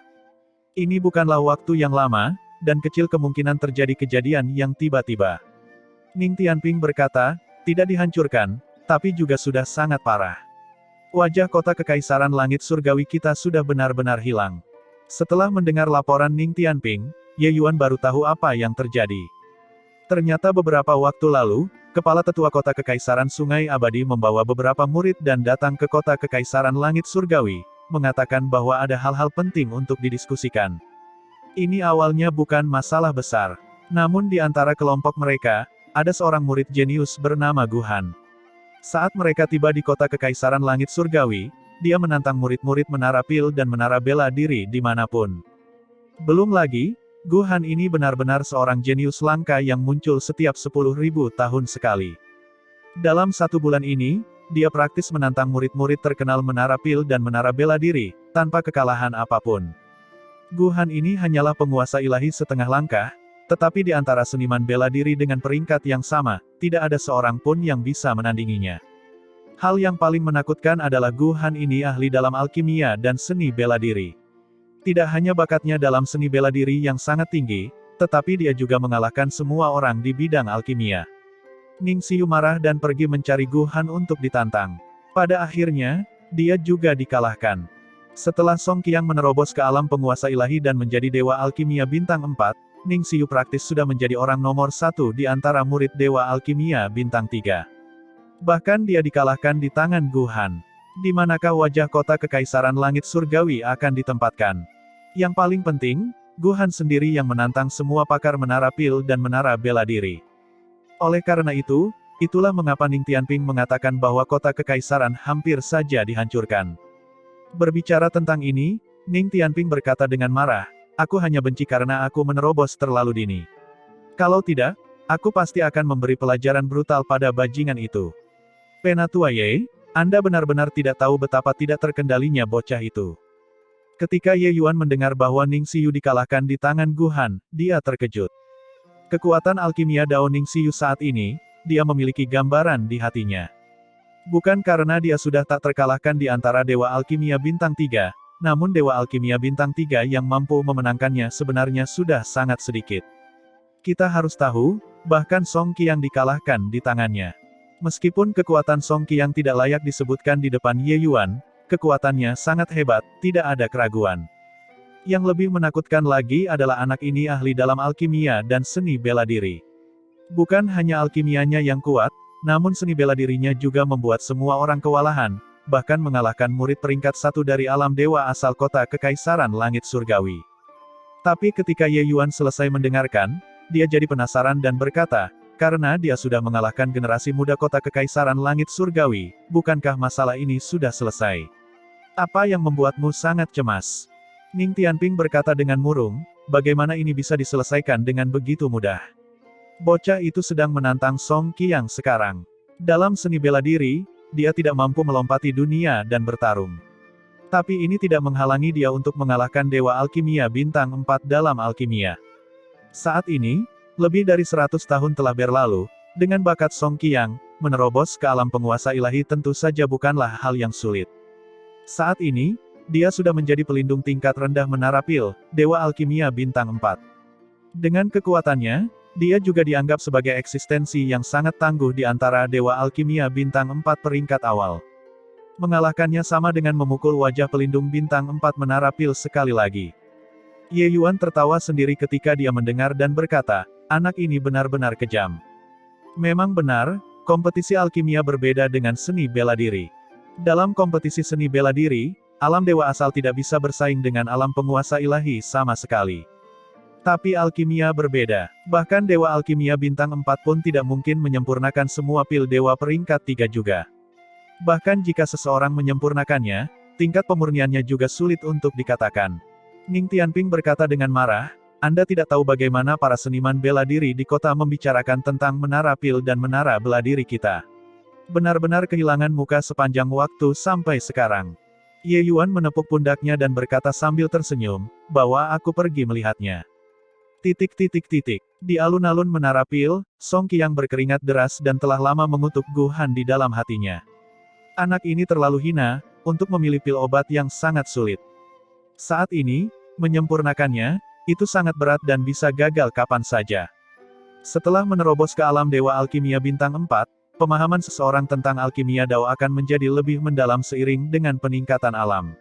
Ini bukanlah waktu yang lama, dan kecil kemungkinan terjadi kejadian yang tiba-tiba. Ning Tianping berkata, tidak dihancurkan, tapi juga sudah sangat parah. Wajah kota kekaisaran langit surgawi kita sudah benar-benar hilang. Setelah mendengar laporan Ning Tianping, Ye Yuan baru tahu apa yang terjadi. Ternyata beberapa waktu lalu, Kepala Tetua Kota Kekaisaran Sungai Abadi membawa beberapa murid dan datang ke Kota Kekaisaran Langit Surgawi, mengatakan bahwa ada hal-hal penting untuk didiskusikan. Ini awalnya bukan masalah besar. Namun di antara kelompok mereka, ada seorang murid jenius bernama Guhan. Saat mereka tiba di Kota Kekaisaran Langit Surgawi, dia menantang murid-murid Menara Pil dan Menara Bela Diri dimanapun. Belum lagi, Guhan ini benar-benar seorang jenius langka yang muncul setiap 10.000 tahun sekali. Dalam 1 bulan ini, dia praktis menantang murid-murid terkenal Menara Pil dan Menara Bela Diri, tanpa kekalahan apapun. Guhan ini hanyalah penguasa ilahi setengah langkah, tetapi di antara seniman bela diri dengan peringkat yang sama, tidak ada seorang pun yang bisa menandinginya. Hal yang paling menakutkan adalah Guhan ini ahli dalam alkimia dan seni bela diri. Tidak hanya bakatnya dalam seni bela diri yang sangat tinggi, tetapi dia juga mengalahkan semua orang di bidang alkimia. Ning Xiu marah dan pergi mencari Guhan untuk ditantang. Pada akhirnya, dia juga dikalahkan. Setelah Song Qiang menerobos ke alam penguasa ilahi dan menjadi Dewa Alkimia Bintang 4, Ning Xiu praktis sudah menjadi orang nomor 1 di antara murid Dewa Alkimia Bintang 3. Bahkan dia dikalahkan di tangan Guhan. Di manakah wajah kota kekaisaran langit surgawi akan ditempatkan? Yang paling penting, Guhan sendiri yang menantang semua pakar Menara Pil dan Menara Bela Diri. Oleh karena itu, itulah mengapa Ning Tianping mengatakan bahwa kota kekaisaran hampir saja dihancurkan. Berbicara tentang ini, Ning Tianping berkata dengan marah, aku hanya benci karena aku menerobos terlalu dini. Kalau tidak, aku pasti akan memberi pelajaran brutal pada bajingan itu. Penatua Ye, Anda benar-benar tidak tahu betapa tidak terkendalinya bocah itu. Ketika Ye Yuan mendengar bahwa Ning Xiu dikalahkan di tangan Guhan, dia terkejut. Kekuatan alkimia Dao Ning Xiu saat ini, dia memiliki gambaran di hatinya. Bukan karena dia sudah tak terkalahkan di antara Dewa Alkimia Bintang 3, namun Dewa Alkimia Bintang 3 yang mampu memenangkannya sebenarnya sudah sangat sedikit. Kita harus tahu, bahkan Song Qiang dikalahkan di tangannya. Meskipun kekuatan Song Qiang tidak layak disebutkan di depan Ye Yuan, kekuatannya sangat hebat, tidak ada keraguan. Yang lebih menakutkan lagi adalah anak ini ahli dalam alkimia dan seni bela diri. Bukan hanya alkimianya yang kuat, namun seni bela dirinya juga membuat semua orang kewalahan, bahkan mengalahkan murid peringkat 1 dari alam dewa asal kota kekaisaran langit surgawi. Tapi ketika Ye Yuan selesai mendengarkan, dia jadi penasaran dan berkata, karena dia sudah mengalahkan generasi muda kota kekaisaran langit surgawi, bukankah masalah ini sudah selesai? Apa yang membuatmu sangat cemas? Ning Tianping berkata dengan murung, bagaimana ini bisa diselesaikan dengan begitu mudah? Bocah itu sedang menantang Song Qiang sekarang. Dalam seni bela diri, dia tidak mampu melompati dunia dan bertarung. Tapi ini tidak menghalangi dia untuk mengalahkan Dewa Alkimia Bintang 4 dalam alkimia. Saat ini, lebih dari 100 tahun telah berlalu, dengan bakat Song Qiang, menerobos ke alam penguasa ilahi tentu saja bukanlah hal yang sulit. Saat ini, dia sudah menjadi pelindung tingkat rendah Menara Pil, Dewa Alkimia Bintang 4. Dengan kekuatannya, dia juga dianggap sebagai eksistensi yang sangat tangguh di antara Dewa Alkimia Bintang 4 peringkat awal. Mengalahkannya sama dengan memukul wajah pelindung Bintang 4 Menara Pil sekali lagi. Ye Yuan tertawa sendiri ketika dia mendengar dan berkata, anak ini benar-benar kejam. Memang benar, kompetisi alkimia berbeda dengan seni bela diri. Dalam kompetisi seni bela diri, alam dewa asal tidak bisa bersaing dengan alam penguasa ilahi sama sekali. Tapi alkimia berbeda. Bahkan Dewa Alkimia Bintang 4 pun tidak mungkin menyempurnakan semua pil dewa peringkat 3 juga. Bahkan jika seseorang menyempurnakannya, tingkat pemurniannya juga sulit untuk dikatakan. Ning Tianping berkata dengan marah, Anda tidak tahu bagaimana para seniman bela diri di kota membicarakan tentang Menara Pil dan Menara Bela Diri kita. Benar-benar kehilangan muka sepanjang waktu sampai sekarang. Ye Yuan menepuk pundaknya dan berkata sambil tersenyum, bahwa aku pergi melihatnya. Di alun-alun Menara Pil, Song Qiang berkeringat deras dan telah lama mengutuk Gu Han di dalam hatinya. Anak ini terlalu hina, untuk memilih pil obat yang sangat sulit. Saat ini, menyempurnakannya, itu sangat berat dan bisa gagal kapan saja. Setelah menerobos ke alam Dewa Alkimia Bintang 4, pemahaman seseorang tentang alkimia Dao akan menjadi lebih mendalam seiring dengan peningkatan alam.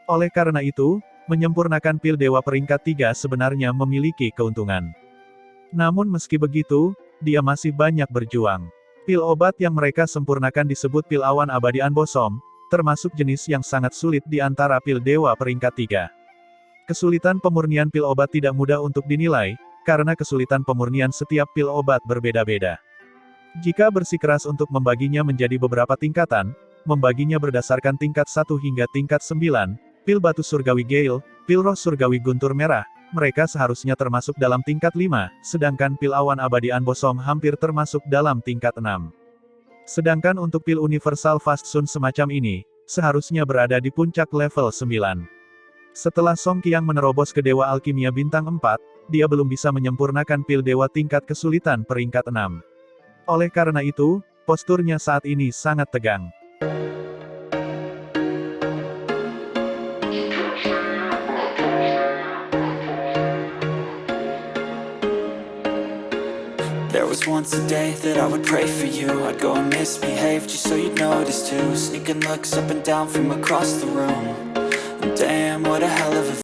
Oleh karena itu, menyempurnakan pil Dewa peringkat 3 sebenarnya memiliki keuntungan. Namun meski begitu, dia masih banyak berjuang. Pil obat yang mereka sempurnakan disebut pil awan abadi Anbosom, termasuk jenis yang sangat sulit di antara pil Dewa peringkat 3. Kesulitan pemurnian pil obat tidak mudah untuk dinilai, karena kesulitan pemurnian setiap pil obat berbeda-beda. Jika bersikeras untuk membaginya menjadi beberapa tingkatan, membaginya berdasarkan tingkat 1 hingga tingkat 9, pil batu surgawi Gale, pil roh surgawi guntur merah, mereka seharusnya termasuk dalam tingkat 5, sedangkan pil awan abadi Anbosom hampir termasuk dalam tingkat 6. Sedangkan untuk pil universal Fast Sun semacam ini, seharusnya berada di puncak level 9. Setelah Song Qiang menerobos ke Dewa Alkimia Bintang 4, dia belum bisa menyempurnakan pil Dewa tingkat kesulitan peringkat 6. Oleh karena itu, posturnya saat ini sangat tegang. There was once a day that I would pray for you. I'd go and misbehave just so you'd notice too. Sneaking looks up and down from across the room. And damn, what a hell of a